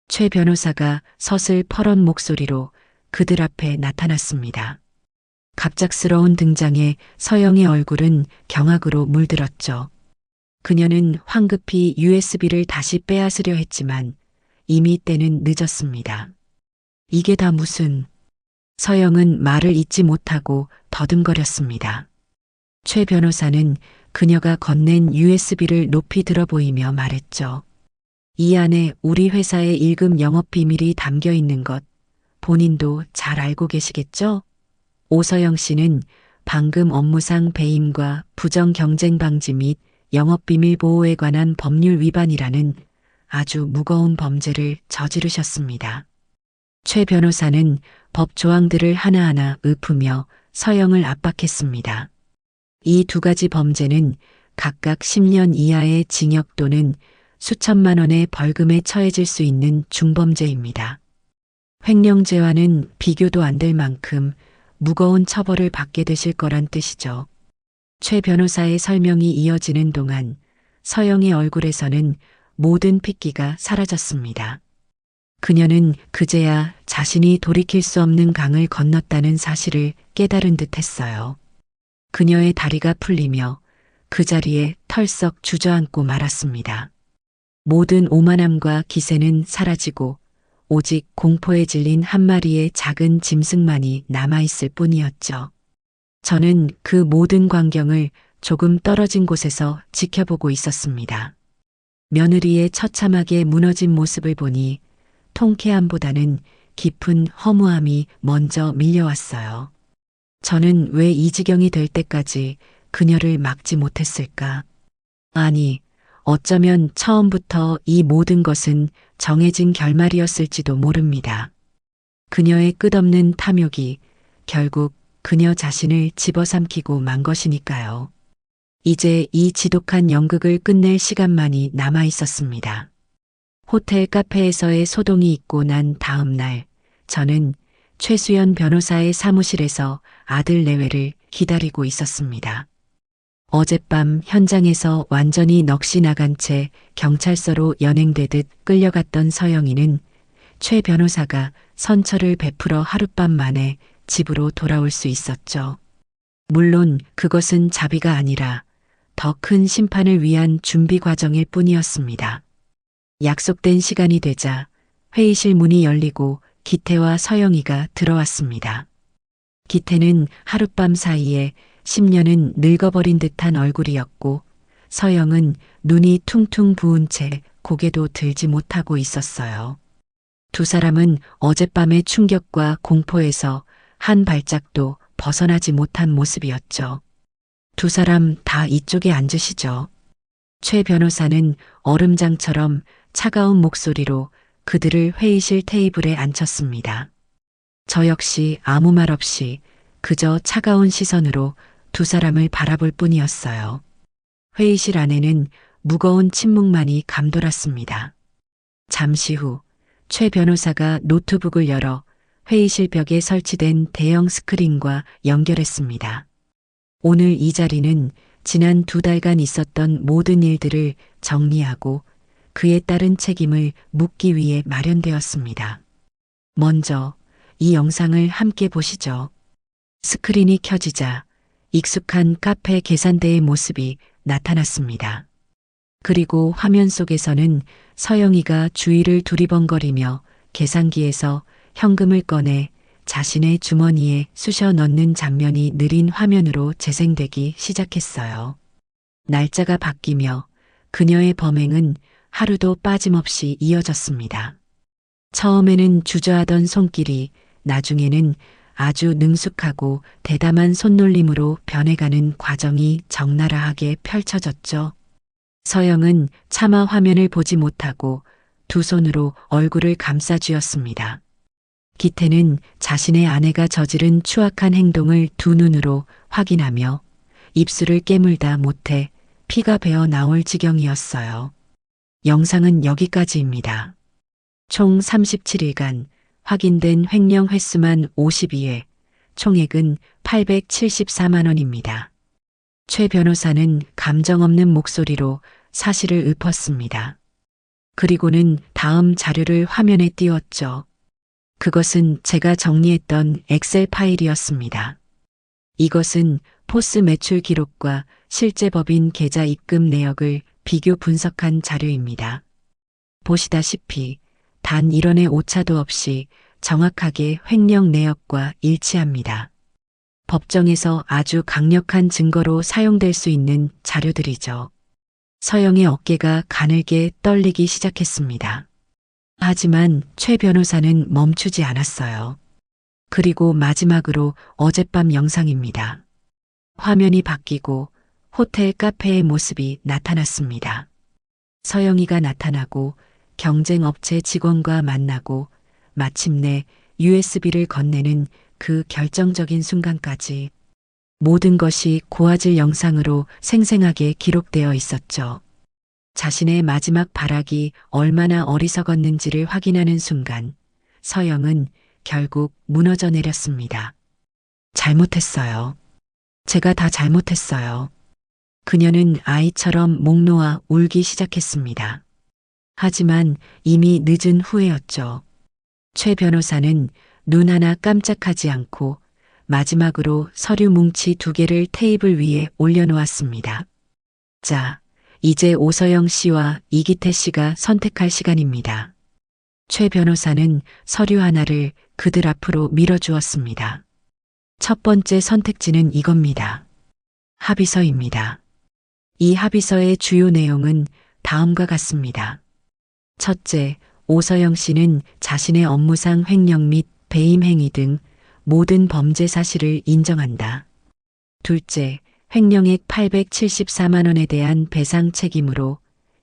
최 변호사가 서슬퍼런 목소리로 그들 앞에 나타났습니다. 갑작스러운 등장에 서영의 얼굴은 경악으로 물들었죠. 그녀는 황급히 USB를 다시 빼앗으려 했지만 이미 때는 늦었습니다. 이게 다 무슨... 서영은 말을 잇지 못하고 더듬거렸습니다. 최 변호사는 그녀가 건넨 USB를 높이 들어 보이며 말했죠. 이 안에 우리 회사의 1급 영업 비밀이 담겨 있는 것 본인도 잘 알고 계시겠죠? 오서영 씨는 방금 업무상 배임과 부정 경쟁 방지 및 영업비밀 보호에 관한 법률 위반이라는 아주 무거운 범죄를 저지르셨습니다. 최 변호사는 법 조항들을 하나하나 읊으며 서영을 압박했습니다. 이 두 가지 범죄는 각각 10년 이하의 징역 또는 수천만 원의 벌금에 처해질 수 있는 중범죄입니다. 횡령죄와는 비교도 안 될 만큼 무거운 처벌을 받게 되실 거란 뜻이죠. 최 변호사의 설명이 이어지는 동안 서영의 얼굴에서는 모든 핏기가 사라졌습니다. 그녀는 그제야 자신이 돌이킬 수 없는 강을 건넜다는 사실을 깨달은 듯 했어요. 그녀의 다리가 풀리며 그 자리에 털썩 주저앉고 말았습니다. 모든 오만함과 기세는 사라지고 오직 공포에 질린 한 마리의 작은 짐승만이 남아있을 뿐이었죠. 저는 그 모든 광경을 조금 떨어진 곳에서 지켜보고 있었습니다. 며느리의 처참하게 무너진 모습을 보니 통쾌함보다는 깊은 허무함이 먼저 밀려왔어요. 저는 왜 이 지경이 될 때까지 그녀를 막지 못했을까? 아니, 어쩌면 처음부터 이 모든 것은 정해진 결말이었을지도 모릅니다. 그녀의 끝없는 탐욕이 결국 그녀 자신을 집어삼키고 만 것이니까요. 이제 이 지독한 연극을 끝낼 시간만이 남아 있었습니다. 호텔 카페에서의 소동이 있고 난 다음 날, 저는 최수연 변호사의 사무실에서 아들 내외를 기다리고 있었습니다. 어젯밤 현장에서 완전히 넋이 나간 채 경찰서로 연행되듯 끌려갔던 서영이는 최 변호사가 선처를 베풀어 하룻밤 만에 집으로 돌아올 수 있었죠. 물론 그것은 자비가 아니라 더 큰 심판을 위한 준비 과정일 뿐이었습니다. 약속된 시간이 되자 회의실 문이 열리고 기태와 서영이가 들어왔습니다. 기태는 하룻밤 사이에 10년은 늙어버린 듯한 얼굴이었고 서영은 눈이 퉁퉁 부은 채 고개도 들지 못하고 있었어요. 두 사람은 어젯밤의 충격과 공포에서 한 발짝도 벗어나지 못한 모습이었죠. 두 사람 다 이쪽에 앉으시죠. 최 변호사는 얼음장처럼 차가운 목소리로 그들을 회의실 테이블에 앉혔습니다. 저 역시 아무 말 없이 그저 차가운 시선으로 두 사람을 바라볼 뿐이었어요. 회의실 안에는 무거운 침묵만이 감돌았습니다. 잠시 후 최 변호사가 노트북을 열어 회의실 벽에 설치된 대형 스크린과 연결했습니다. 오늘 이 자리는 지난 2달간 있었던 모든 일들을 정리하고 그에 따른 책임을 묻기 위해 마련되었습니다. 먼저 이 영상을 함께 보시죠. 스크린이 켜지자 익숙한 카페 계산대의 모습이 나타났습니다. 그리고 화면 속에서는 서영이가 주위를 두리번거리며 계산기에서 현금을 꺼내 자신의 주머니에 쑤셔 넣는 장면이 느린 화면으로 재생되기 시작했어요. 날짜가 바뀌며 그녀의 범행은 하루도 빠짐없이 이어졌습니다. 처음에는 주저하던 손길이 나중에는 아주 능숙하고 대담한 손놀림으로 변해가는 과정이 적나라하게 펼쳐졌죠. 서영은 차마 화면을 보지 못하고 두 손으로 얼굴을 감싸쥐었습니다. 기태는 자신의 아내가 저지른 추악한 행동을 두 눈으로 확인하며 입술을 깨물다 못해 피가 배어 나올 지경이었어요. 영상은 여기까지입니다. 총 37일간 확인된 횡령 횟수만 52회, 총액은 874만 원입니다. 최 변호사는 감정 없는 목소리로 사실을 읊었습니다. 그리고는 다음 자료를 화면에 띄웠죠. 그것은 제가 정리했던 엑셀 파일이었습니다. 이것은 포스 매출 기록과 실제 법인 계좌 입금 내역을 비교 분석한 자료입니다. 보시다시피 단 1원의 오차도 없이 정확하게 횡령 내역과 일치합니다. 법정에서 아주 강력한 증거로 사용될 수 있는 자료들이죠. 서영의 어깨가 가늘게 떨리기 시작했습니다. 하지만 최 변호사는 멈추지 않았어요. 그리고 마지막으로 어젯밤 영상입니다. 화면이 바뀌고 호텔 카페의 모습이 나타났습니다. 서영이가 나타나고 경쟁업체 직원과 만나고 마침내 USB를 건네는 그 결정적인 순간까지 모든 것이 고화질 영상으로 생생하게 기록되어 있었죠. 자신의 마지막 발악이 얼마나 어리석었는지를 확인하는 순간 서영은 결국 무너져 내렸습니다. 잘못했어요. 제가 다 잘못했어요. 그녀는 아이처럼 목 놓아 울기 시작했습니다. 하지만 이미 늦은 후회였죠. 최 변호사는 눈 하나 깜짝하지 않고 마지막으로 서류 뭉치 2개를 테이블 위에 올려놓았습니다. 자, 이제 오서영 씨와 이기태 씨가 선택할 시간입니다. 최 변호사는 서류 하나를 그들 앞으로 밀어주었습니다. 첫 번째 선택지는 이겁니다. 합의서입니다. 이 합의서의 주요 내용은 다음과 같습니다. 첫째, 오서영 씨는 자신의 업무상 횡령 및 배임 행위 등 모든 범죄 사실을 인정한다. 둘째, 횡령액 874만 원에 대한 배상 책임으로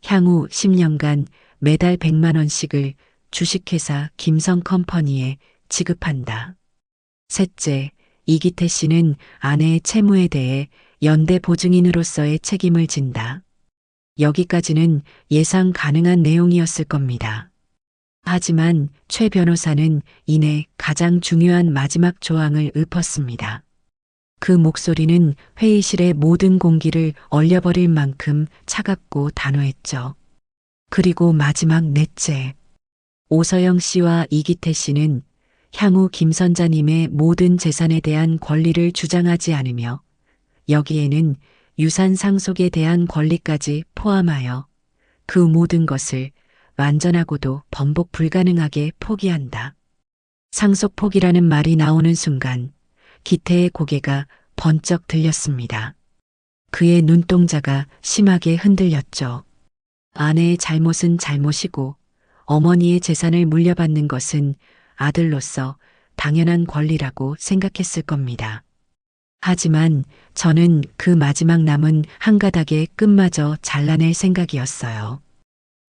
향후 10년간 매달 100만 원씩을 주식회사 김성컴퍼니에 지급한다. 셋째, 이기태 씨는 아내의 채무에 대해 연대 보증인으로서의 책임을 진다. 여기까지는 예상 가능한 내용이었을 겁니다. 하지만 최 변호사는 이내 가장 중요한 마지막 조항을 읊었습니다. 그 목소리는 회의실의 모든 공기를 얼려버릴 만큼 차갑고 단호했죠. 그리고 마지막 넷째. 오서영 씨와 이기태 씨는 향후 김 선자님의 모든 재산에 대한 권리를 주장하지 않으며 여기에는 유산 상속에 대한 권리까지 포함하여 그 모든 것을 완전하고도 번복 불가능하게 포기한다. 상속 포기라는 말이 나오는 순간 기태의 고개가 번쩍 들렸습니다. 그의 눈동자가 심하게 흔들렸죠. 아내의 잘못은 잘못이고 어머니의 재산을 물려받는 것은 아들로서 당연한 권리라고 생각했을 겁니다. 하지만 저는 그 마지막 남은 한 가닥의 끝마저 잘라낼 생각이었어요.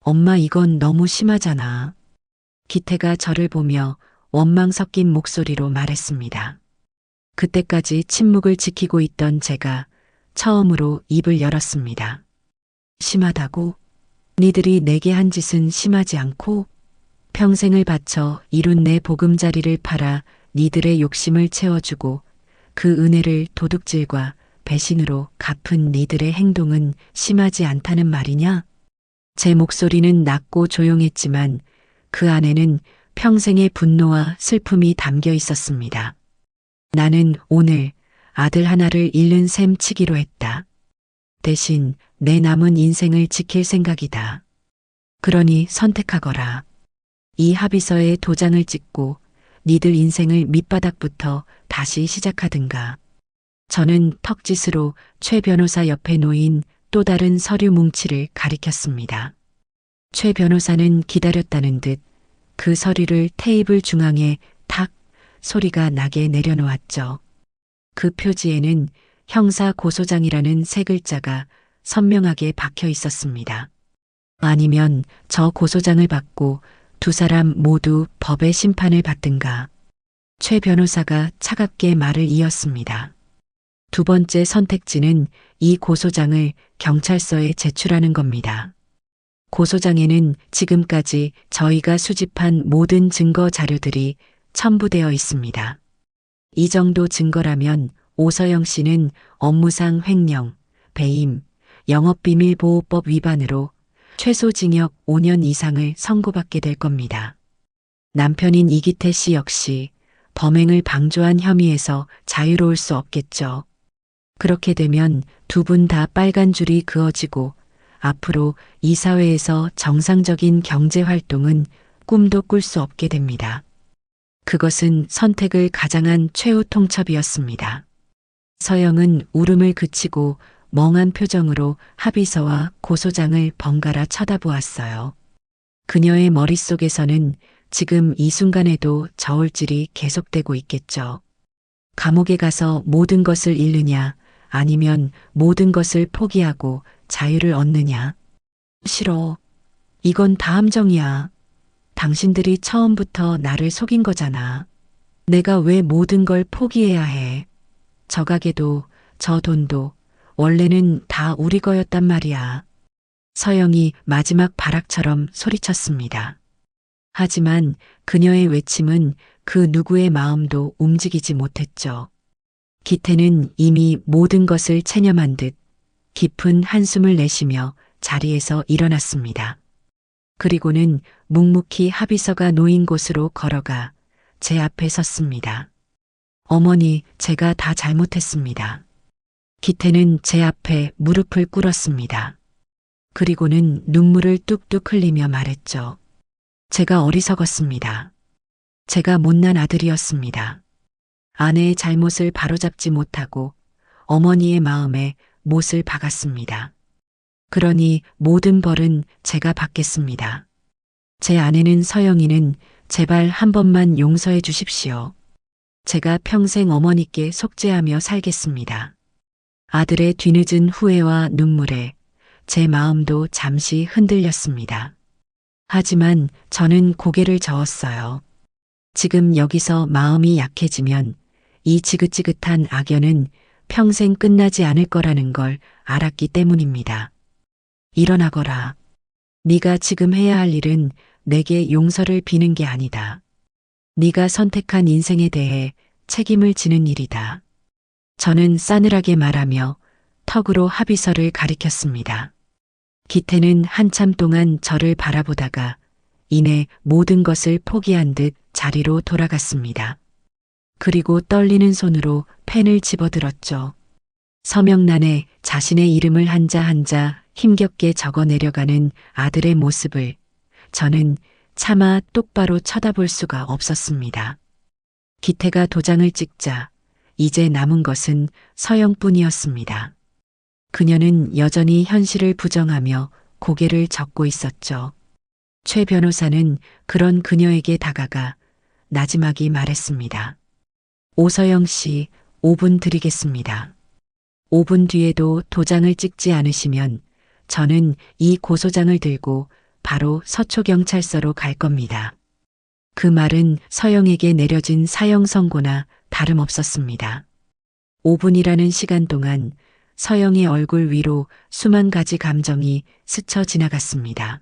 엄마, 이건 너무 심하잖아. 기태가 저를 보며 원망 섞인 목소리로 말했습니다. 그때까지 침묵을 지키고 있던 제가 처음으로 입을 열었습니다. 심하다고? 니들이 내게 한 짓은 심하지 않고 평생을 바쳐 이룬 내 보금자리를 팔아 니들의 욕심을 채워주고 그 은혜를 도둑질과 배신으로 갚은 니들의 행동은 심하지 않다는 말이냐? 제 목소리는 낮고 조용했지만 그 안에는 평생의 분노와 슬픔이 담겨 있었습니다. 나는 오늘 아들 하나를 잃는 셈 치기로 했다. 대신 내 남은 인생을 지킬 생각이다. 그러니 선택하거라. 이 합의서에 도장을 찍고 니들 인생을 밑바닥부터 다시 시작하든가. 저는 턱짓으로 최 변호사 옆에 놓인 또 다른 서류 뭉치를 가리켰습니다. 최 변호사는 기다렸다는 듯 그 서류를 테이블 중앙에 탁 소리가 나게 내려놓았죠. 그 표지에는 형사 고소장이라는 세 글자가 선명하게 박혀 있었습니다. 아니면 저 고소장을 받고 두 사람 모두 법의 심판을 받든가. 최 변호사가 차갑게 말을 이었습니다. 두 번째 선택지는 이 고소장을 경찰서에 제출하는 겁니다. 고소장에는 지금까지 저희가 수집한 모든 증거 자료들이 첨부되어 있습니다. 이 정도 증거라면 오서영 씨는 업무상 횡령, 배임, 영업비밀보호법 위반으로 최소 징역 5년 이상을 선고받게 될 겁니다. 남편인 이기태 씨 역시 범행을 방조한 혐의에서 자유로울 수 없겠죠. 그렇게 되면 두 분 다 빨간 줄이 그어지고 앞으로 이 사회에서 정상적인 경제 활동은 꿈도 꿀 수 없게 됩니다. 그것은 선택을 가장한 최후 통첩이었습니다. 서영은 울음을 그치고 멍한 표정으로 합의서와 고소장을 번갈아 쳐다보았어요. 그녀의 머릿속에서는 지금 이 순간에도 저울질이 계속되고 있겠죠. 감옥에 가서 모든 것을 잃느냐, 아니면 모든 것을 포기하고 자유를 얻느냐. 싫어. 이건 다 함정이야. 당신들이 처음부터 나를 속인 거잖아. 내가 왜 모든 걸 포기해야 해. 저 가게도 저 돈도 원래는 다 우리 거였단 말이야. 서영이 마지막 발악처럼 소리쳤습니다. 하지만 그녀의 외침은 그 누구의 마음도 움직이지 못했죠. 기태는 이미 모든 것을 체념한 듯 깊은 한숨을 내쉬며 자리에서 일어났습니다. 그리고는 묵묵히 합의서가 놓인 곳으로 걸어가 제 앞에 섰습니다. 어머니, 제가 다 잘못했습니다. 기태는 제 앞에 무릎을 꿇었습니다. 그리고는 눈물을 뚝뚝 흘리며 말했죠. 제가 어리석었습니다. 제가 못난 아들이었습니다. 아내의 잘못을 바로잡지 못하고 어머니의 마음에 못을 박았습니다. 그러니 모든 벌은 제가 받겠습니다. 제 아내는 서영이는 제발 한 번만 용서해 주십시오. 제가 평생 어머니께 속죄하며 살겠습니다. 아들의 뒤늦은 후회와 눈물에 제 마음도 잠시 흔들렸습니다. 하지만 저는 고개를 저었어요. 지금 여기서 마음이 약해지면 이 지긋지긋한 악연은 평생 끝나지 않을 거라는 걸 알았기 때문입니다. 일어나거라. 네가 지금 해야 할 일은 내게 용서를 비는 게 아니다. 네가 선택한 인생에 대해 책임을 지는 일이다. 저는 싸늘하게 말하며 턱으로 합의서를 가리켰습니다. 기태는 한참 동안 저를 바라보다가 이내 모든 것을 포기한 듯 자리로 돌아갔습니다. 그리고 떨리는 손으로 펜을 집어들었죠. 서명란에 자신의 이름을 한자 한자 힘겹게 적어 내려가는 아들의 모습을 저는 차마 똑바로 쳐다볼 수가 없었습니다. 기태가 도장을 찍자 이제 남은 것은 서영뿐이었습니다. 그녀는 여전히 현실을 부정하며 고개를 젓고 있었죠. 최 변호사는 그런 그녀에게 다가가 나지막이 말했습니다. 오서영 씨, 5분 드리겠습니다. 5분 뒤에도 도장을 찍지 않으시면 저는 이 고소장을 들고 바로 서초경찰서로 갈 겁니다. 그 말은 서영에게 내려진 사형 선고나 다름없었습니다. 5분이라는 시간 동안 서영의 얼굴 위로 수만 가지 감정이 스쳐 지나갔습니다.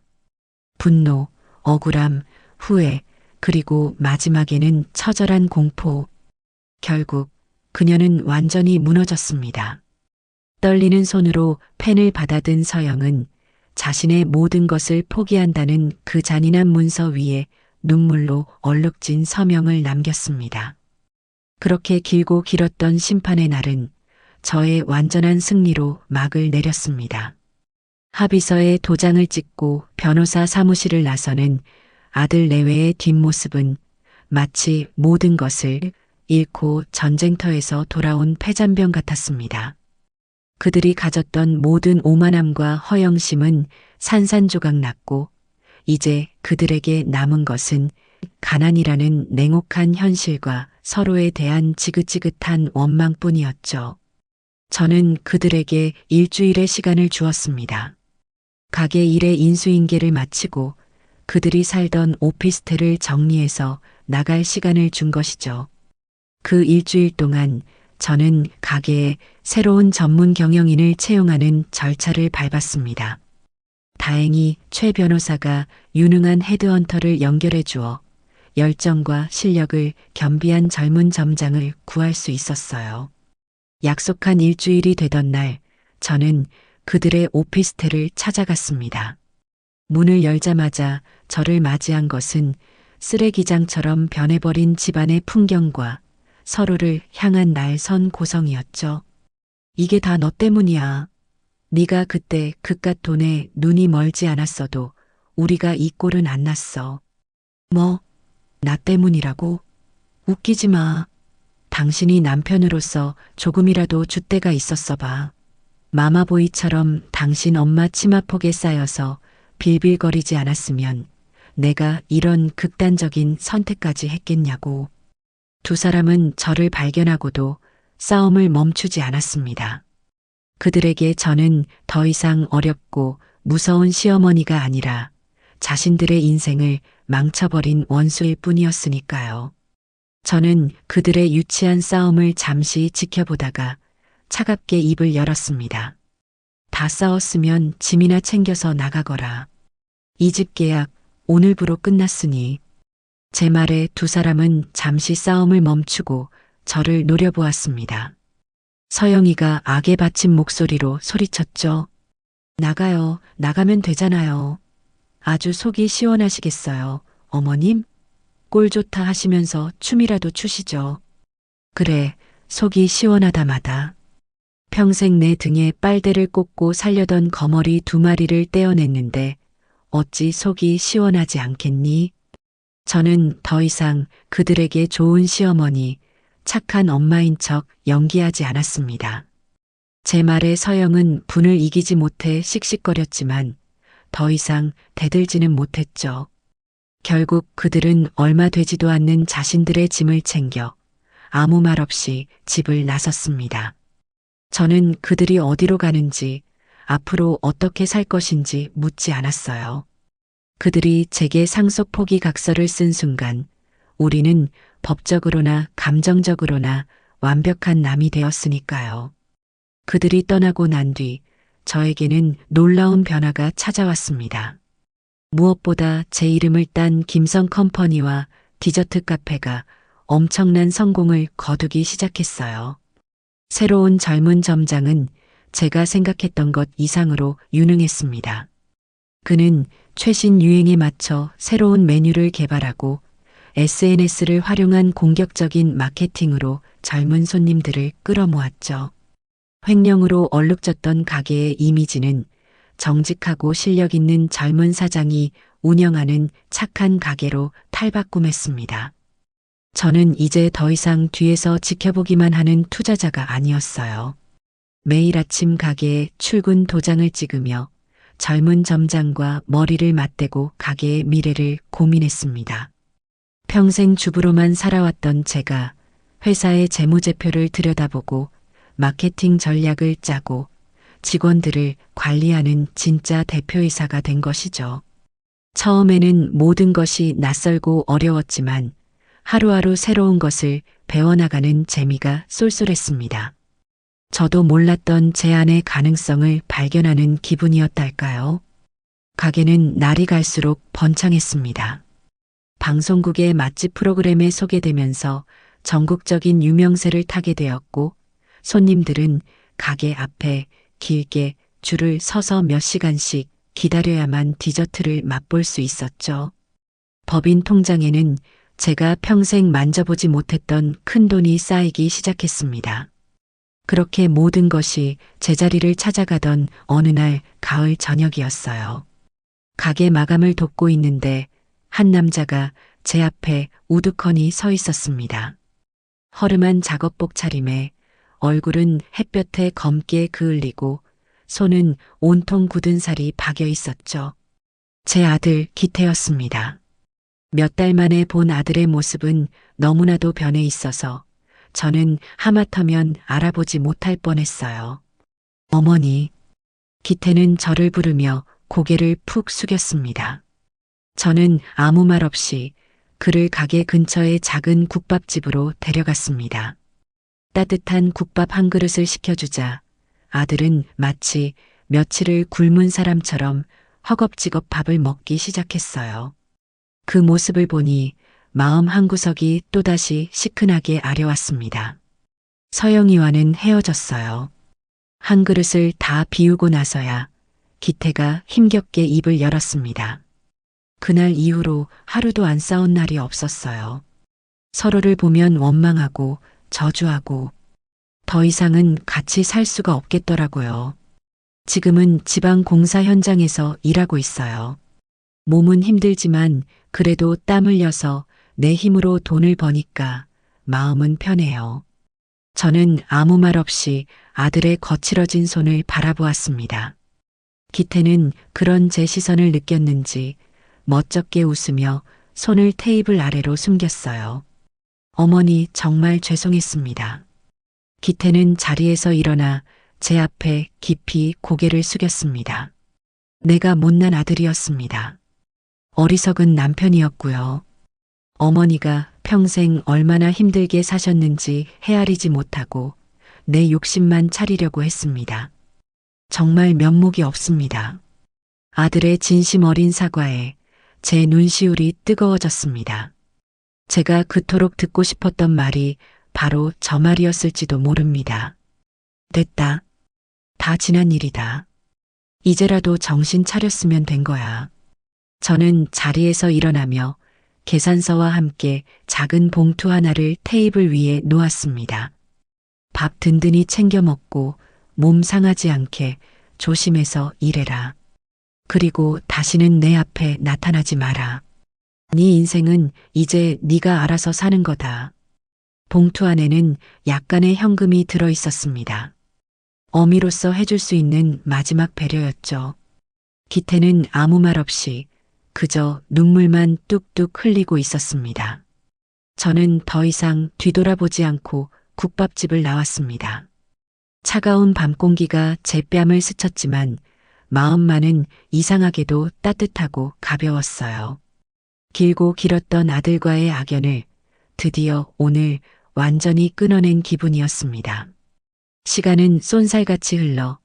분노, 억울함, 후회, 그리고 마지막에는 처절한 공포. 결국 그녀는 완전히 무너졌습니다. 떨리는 손으로 펜을 받아든 서영은 자신의 모든 것을 포기한다는 그 잔인한 문서 위에 눈물로 얼룩진 서명을 남겼습니다. 그렇게 길고 길었던 심판의 날은 저의 완전한 승리로 막을 내렸습니다. 합의서에 도장을 찍고 변호사 사무실을 나서는 아들 내외의 뒷모습은 마치 모든 것을 잃고 전쟁터에서 돌아온 패잔병 같았습니다. 그들이 가졌던 모든 오만함과 허영심은 산산조각 났고 이제 그들에게 남은 것은 가난이라는 냉혹한 현실과 서로에 대한 지긋지긋한 원망뿐이었죠. 저는 그들에게 일주일의 시간을 주었습니다. 가게 일의 인수인계를 마치고 그들이 살던 오피스텔을 정리해서 나갈 시간을 준 것이죠. 그 일주일 동안 저는 가게에 새로운 전문 경영인을 채용하는 절차를 밟았습니다. 다행히 최 변호사가 유능한 헤드헌터를 연결해 주어 열정과 실력을 겸비한 젊은 점장을 구할 수 있었어요. 약속한 일주일이 되던 날 저는 그들의 오피스텔을 찾아갔습니다. 문을 열자마자 저를 맞이한 것은 쓰레기장처럼 변해버린 집안의 풍경과 서로를 향한 날선 고성이었죠. 이게 다 너 때문이야. 네가 그때 그깟 돈에 눈이 멀지 않았어도 우리가 이 꼴은 안 났어. 뭐? 나 때문이라고? 웃기지 마. 당신이 남편으로서 조금이라도 줏대가 있었어 봐. 마마보이처럼 당신 엄마 치마폭에 쌓여서 빌빌거리지 않았으면 내가 이런 극단적인 선택까지 했겠냐고. 두 사람은 저를 발견하고도 싸움을 멈추지 않았습니다. 그들에게 저는 더 이상 어렵고 무서운 시어머니가 아니라 자신들의 인생을 망쳐버린 원수일 뿐이었으니까요. 저는 그들의 유치한 싸움을 잠시 지켜보다가 차갑게 입을 열었습니다. 다 싸웠으면 짐이나 챙겨서 나가거라. 이 집 계약 오늘부로 끝났으니. 제 말에 두 사람은 잠시 싸움을 멈추고 저를 노려보았습니다. 서영이가 악에 받친 목소리로 소리쳤죠. 나가요. 나가면 되잖아요. 아주 속이 시원하시겠어요. 어머님? 꼴 좋다 하시면서 춤이라도 추시죠. 그래, 속이 시원하다마다. 평생 내 등에 빨대를 꽂고 살려던 거머리 2마리를 떼어냈는데 어찌 속이 시원하지 않겠니? 저는 더 이상 그들에게 좋은 시어머니, 착한 엄마인 척 연기하지 않았습니다. 제 말에 서영은 분을 이기지 못해 씩씩거렸지만 더 이상 대들지는 못했죠. 결국 그들은 얼마 되지도 않는 자신들의 짐을 챙겨 아무 말 없이 집을 나섰습니다. 저는 그들이 어디로 가는지, 앞으로 어떻게 살 것인지 묻지 않았어요. 그들이 제게 상속 포기 각서를 쓴 순간 우리는 법적으로나 감정적으로나 완벽한 남이 되었으니까요. 그들이 떠나고 난 뒤 저에게는 놀라운 변화가 찾아왔습니다. 무엇보다 제 이름을 딴 김성 컴퍼니와 디저트 카페가 엄청난 성공을 거두기 시작했어요. 새로운 젊은 점장은 제가 생각했던 것 이상으로 유능했습니다. 그는 최신 유행에 맞춰 새로운 메뉴를 개발하고 SNS를 활용한 공격적인 마케팅으로 젊은 손님들을 끌어모았죠. 횡령으로 얼룩졌던 가게의 이미지는 정직하고 실력 있는 젊은 사장이 운영하는 착한 가게로 탈바꿈했습니다. 저는 이제 더 이상 뒤에서 지켜보기만 하는 투자자가 아니었어요. 매일 아침 가게에 출근 도장을 찍으며 젊은 점장과 머리를 맞대고 가게의 미래를 고민했습니다. 평생 주부로만 살아왔던 제가 회사의 재무제표를 들여다보고 마케팅 전략을 짜고 직원들을 관리하는 진짜 대표이사가 된 것이죠. 처음에는 모든 것이 낯설고 어려웠지만 하루하루 새로운 것을 배워나가는 재미가 쏠쏠했습니다. 저도 몰랐던 제 안의 가능성을 발견하는 기분이었달까요? 가게는 날이 갈수록 번창했습니다. 방송국의 맛집 프로그램에 소개되면서 전국적인 유명세를 타게 되었고 손님들은 가게 앞에 길게 줄을 서서 몇 시간씩 기다려야만 디저트를 맛볼 수 있었죠. 법인 통장에는 제가 평생 만져보지 못했던 큰돈이 쌓이기 시작했습니다. 그렇게 모든 것이 제자리를 찾아가던 어느 날 가을 저녁이었어요. 가게 마감을 돕고 있는데 한 남자가 제 앞에 우두커니 서 있었습니다. 허름한 작업복 차림에 얼굴은 햇볕에 검게 그을리고 손은 온통 굳은 살이 박여 있었죠. 제 아들 기태였습니다. 몇 달 만에 본 아들의 모습은 너무나도 변해 있어서 저는 하마터면 알아보지 못할 뻔했어요. 어머니, 기태는 저를 부르며 고개를 푹 숙였습니다. 저는 아무 말 없이 그를 가게 근처의 작은 국밥집으로 데려갔습니다. 따뜻한 국밥 한 그릇을 시켜주자 아들은 마치 며칠을 굶은 사람처럼 허겁지겁 밥을 먹기 시작했어요. 그 모습을 보니 마음 한구석이 또다시 시큰하게 아려왔습니다. 서영이와는 헤어졌어요. 한 그릇을 다 비우고 나서야 기태가 힘겹게 입을 열었습니다. 그날 이후로 하루도 안 싸운 날이 없었어요. 서로를 보면 원망하고 저주하고 더 이상은 같이 살 수가 없겠더라고요. 지금은 지방 공사 현장에서 일하고 있어요. 몸은 힘들지만 그래도 땀 흘려서 내 힘으로 돈을 버니까 마음은 편해요. 저는 아무 말 없이 아들의 거칠어진 손을 바라보았습니다. 기태는 그런 제 시선을 느꼈는지 멋쩍게 웃으며 손을 테이블 아래로 숨겼어요. 어머니 정말 죄송했습니다. 기태는 자리에서 일어나 제 앞에 깊이 고개를 숙였습니다. 내가 못난 아들이었습니다. 어리석은 남편이었고요. 어머니가 평생 얼마나 힘들게 사셨는지 헤아리지 못하고 내 욕심만 차리려고 했습니다. 정말 면목이 없습니다. 아들의 진심 어린 사과에 제 눈시울이 뜨거워졌습니다. 제가 그토록 듣고 싶었던 말이 바로 저 말이었을지도 모릅니다. 됐다. 다 지난 일이다. 이제라도 정신 차렸으면 된 거야. 저는 자리에서 일어나며 계산서와 함께 작은 봉투 하나를 테이블 위에 놓았습니다. 밥 든든히 챙겨 먹고 몸 상하지 않게 조심해서 일해라. 그리고 다시는 내 앞에 나타나지 마라. 네 인생은 이제 네가 알아서 사는 거다. 봉투 안에는 약간의 현금이 들어 있었습니다. 어미로서 해줄 수 있는 마지막 배려였죠. 기태는 아무 말 없이 그저 눈물만 뚝뚝 흘리고 있었습니다. 저는 더 이상 뒤돌아보지 않고 국밥집을 나왔습니다. 차가운 밤 공기가 제 뺨을 스쳤지만 마음만은 이상하게도 따뜻하고 가벼웠어요. 길고 길었던 아들과의 악연을 드디어 오늘 완전히 끊어낸 기분이었습니다. 시간은 쏜살같이 흘러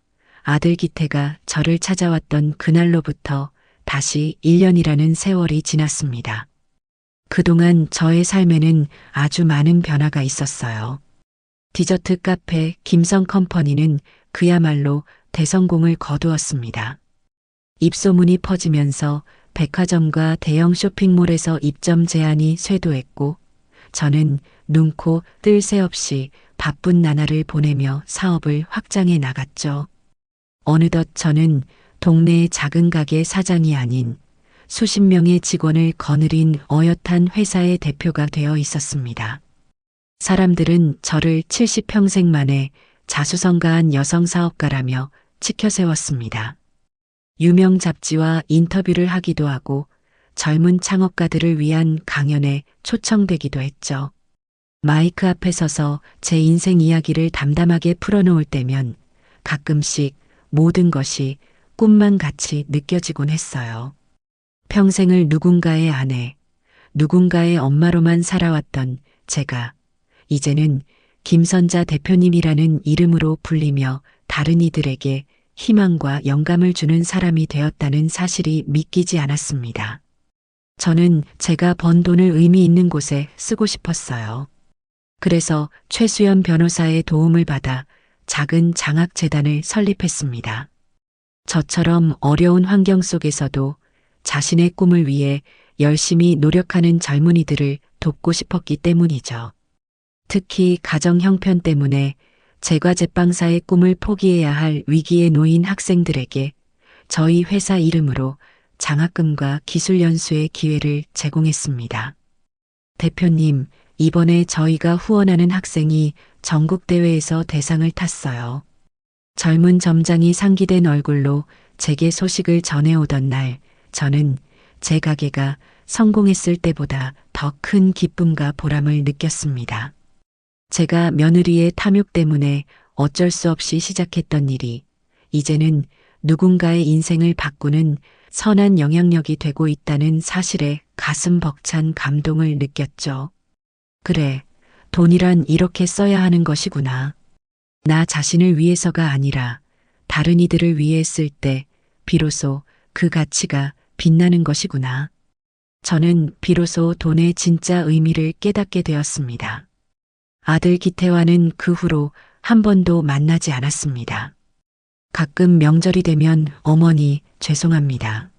아들 기태가 저를 찾아왔던 그날로부터 다시 1년이라는 세월이 지났습니다. 그동안 저의 삶에는 아주 많은 변화가 있었어요. 디저트 카페 김성컴퍼니는 그야말로 대성공을 거두었습니다. 입소문이 퍼지면서 백화점과 대형 쇼핑몰에서 입점 제한이 쇄도했고 저는 눈코 뜰 새 없이 바쁜 나날을 보내며 사업을 확장해 나갔죠. 어느덧 저는 동네의 작은 가게 사장이 아닌 수십 명의 직원을 거느린 어엿한 회사의 대표가 되어 있었습니다. 사람들은 저를 70평생 만에 자수성가한 여성 사업가라며 치켜세웠습니다. 유명 잡지와 인터뷰를 하기도 하고 젊은 창업가들을 위한 강연에 초청되기도 했죠. 마이크 앞에 서서 제 인생 이야기를 담담하게 풀어놓을 때면 가끔씩 모든 것이 꿈만 같이 느껴지곤 했어요. 평생을 누군가의 아내, 누군가의 엄마로만 살아왔던 제가 이제는 김선자 대표님이라는 이름으로 불리며 다른 이들에게 희망과 영감을 주는 사람이 되었다는 사실이 믿기지 않았습니다. 저는 제가 번 돈을 의미 있는 곳에 쓰고 싶었어요. 그래서 최수연 변호사의 도움을 받아 작은 장학재단을 설립했습니다. 저처럼 어려운 환경 속에서도 자신의 꿈을 위해 열심히 노력하는 젊은이들을 돕고 싶었기 때문이죠. 특히 가정 형편 때문에 제과제빵사의 꿈을 포기해야 할 위기에 놓인 학생들에게 저희 회사 이름으로 장학금과 기술연수의 기회를 제공했습니다. 대표님, 이번에 저희가 후원하는 학생이 전국대회에서 대상을 탔어요. 젊은 점장이 상기된 얼굴로 제게 소식을 전해오던 날, 저는 제 가게가 성공했을 때보다 더 큰 기쁨과 보람을 느꼈습니다. 제가 며느리의 탐욕 때문에 어쩔 수 없이 시작했던 일이 이제는 누군가의 인생을 바꾸는 선한 영향력이 되고 있다는 사실에 가슴 벅찬 감동을 느꼈죠. 그래, 돈이란 이렇게 써야 하는 것이구나. 나 자신을 위해서가 아니라 다른 이들을 위해 쓸 때 비로소 그 가치가 빛나는 것이구나. 저는 비로소 돈의 진짜 의미를 깨닫게 되었습니다. 아들 기태와는 그 후로 한 번도 만나지 않았습니다. 가끔 명절이 되면 어머니 죄송합니다.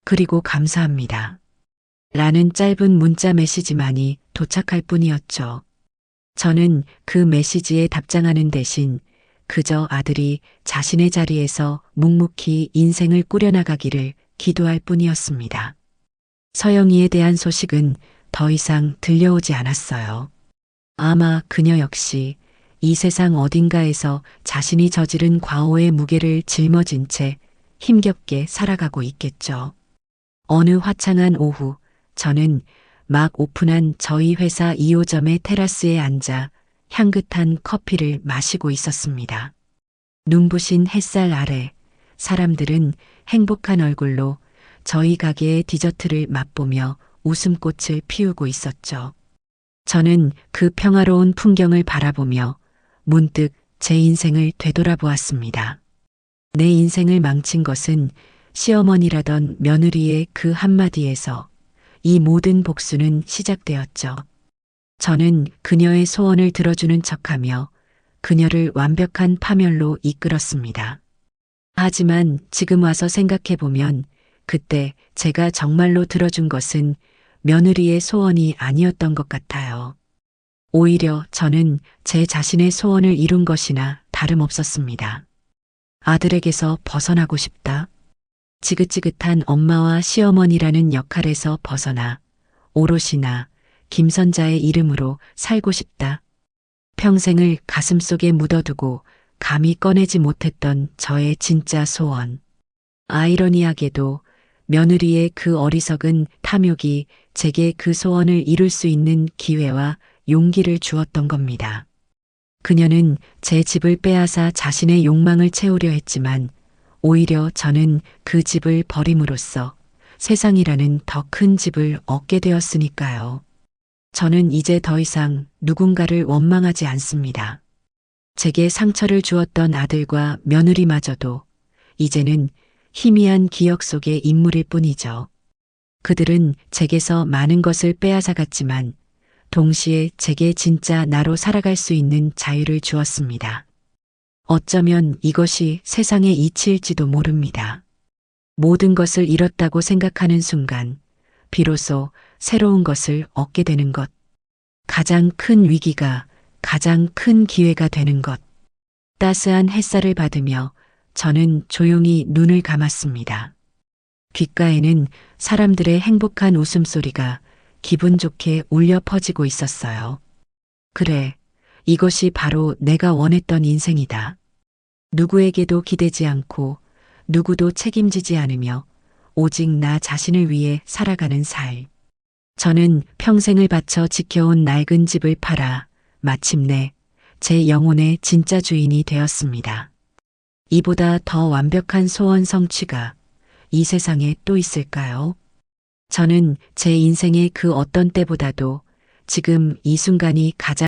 그리고 감사합니다. 라는 짧은 문자 메시지만이 도착할 뿐이었죠. 저는 그 메시지에 답장하는 대신 그저 아들이 자신의 자리에서 묵묵히 인생을 꾸려나가기를 기도할 뿐이었습니다. 서영이에 대한 소식은 더 이상 들려오지 않았어요. 아마 그녀 역시 이 세상 어딘가에서 자신이 저지른 과오의 무게를 짊어진 채 힘겹게 살아가고 있겠죠. 어느 화창한 오후, 저는 막 오픈한 저희 회사 2호점의 테라스에 앉아 향긋한 커피를 마시고 있었습니다. 눈부신 햇살 아래 사람들은 행복한 얼굴로 저희 가게의 디저트를 맛보며 웃음꽃을 피우고 있었죠. 저는 그 평화로운 풍경을 바라보며 문득 제 인생을 되돌아보았습니다. 내 인생을 망친 것은 시어머니라던 며느리의 그 한마디에서 이 모든 복수는 시작되었죠. 저는 그녀의 소원을 들어주는 척하며 그녀를 완벽한 파멸로 이끌었습니다. 하지만 지금 와서 생각해보면 그때 제가 정말로 들어준 것은 며느리의 소원이 아니었던 것 같아요. 오히려 저는 제 자신의 소원을 이룬 것이나 다름없었습니다. 아들에게서 벗어나고 싶다. 지긋지긋한 엄마와 시어머니라는 역할에서 벗어나 오롯이나 김선자의 이름으로 살고 싶다. 평생을 가슴속에 묻어두고 감히 꺼내지 못했던 저의 진짜 소원. 아이러니하게도 며느리의 그 어리석은 탐욕이 제게 그 소원을 이룰 수 있는 기회와 용기를 주었던 겁니다. 그녀는 제 집을 빼앗아 자신의 욕망을 채우려 했지만 오히려 저는 그 집을 버림으로써 세상이라는 더 큰 집을 얻게 되었으니까요. 저는 이제 더 이상 누군가를 원망하지 않습니다. 제게 상처를 주었던 아들과 며느리마저도 이제는 희미한 기억 속의 인물일 뿐이죠. 그들은 제게서 많은 것을 빼앗아 갔지만 동시에 제게 진짜 나로 살아갈 수 있는 자유를 주었습니다. 어쩌면 이것이 세상의 이치일지도 모릅니다. 모든 것을 잃었다고 생각하는 순간 비로소 새로운 것을 얻게 되는 것. 가장 큰 위기가 가장 큰 기회가 되는 것. 따스한 햇살을 받으며 저는 조용히 눈을 감았습니다. 귓가에는 사람들의 행복한 웃음소리가 기분 좋게 울려 퍼지고 있었어요. 그래, 이것이 바로 내가 원했던 인생이다. 누구에게도 기대지 않고 누구도 책임지지 않으며 오직 나 자신을 위해 살아가는 삶. 저는 평생을 바쳐 지켜온 낡은 집을 팔아 마침내 제 영혼의 진짜 주인이 되었습니다. 이보다 더 완벽한 소원 성취가 이 세상에 또 있을까요? 저는 제 인생의 그 어떤 때보다도 지금 이 순간이 가장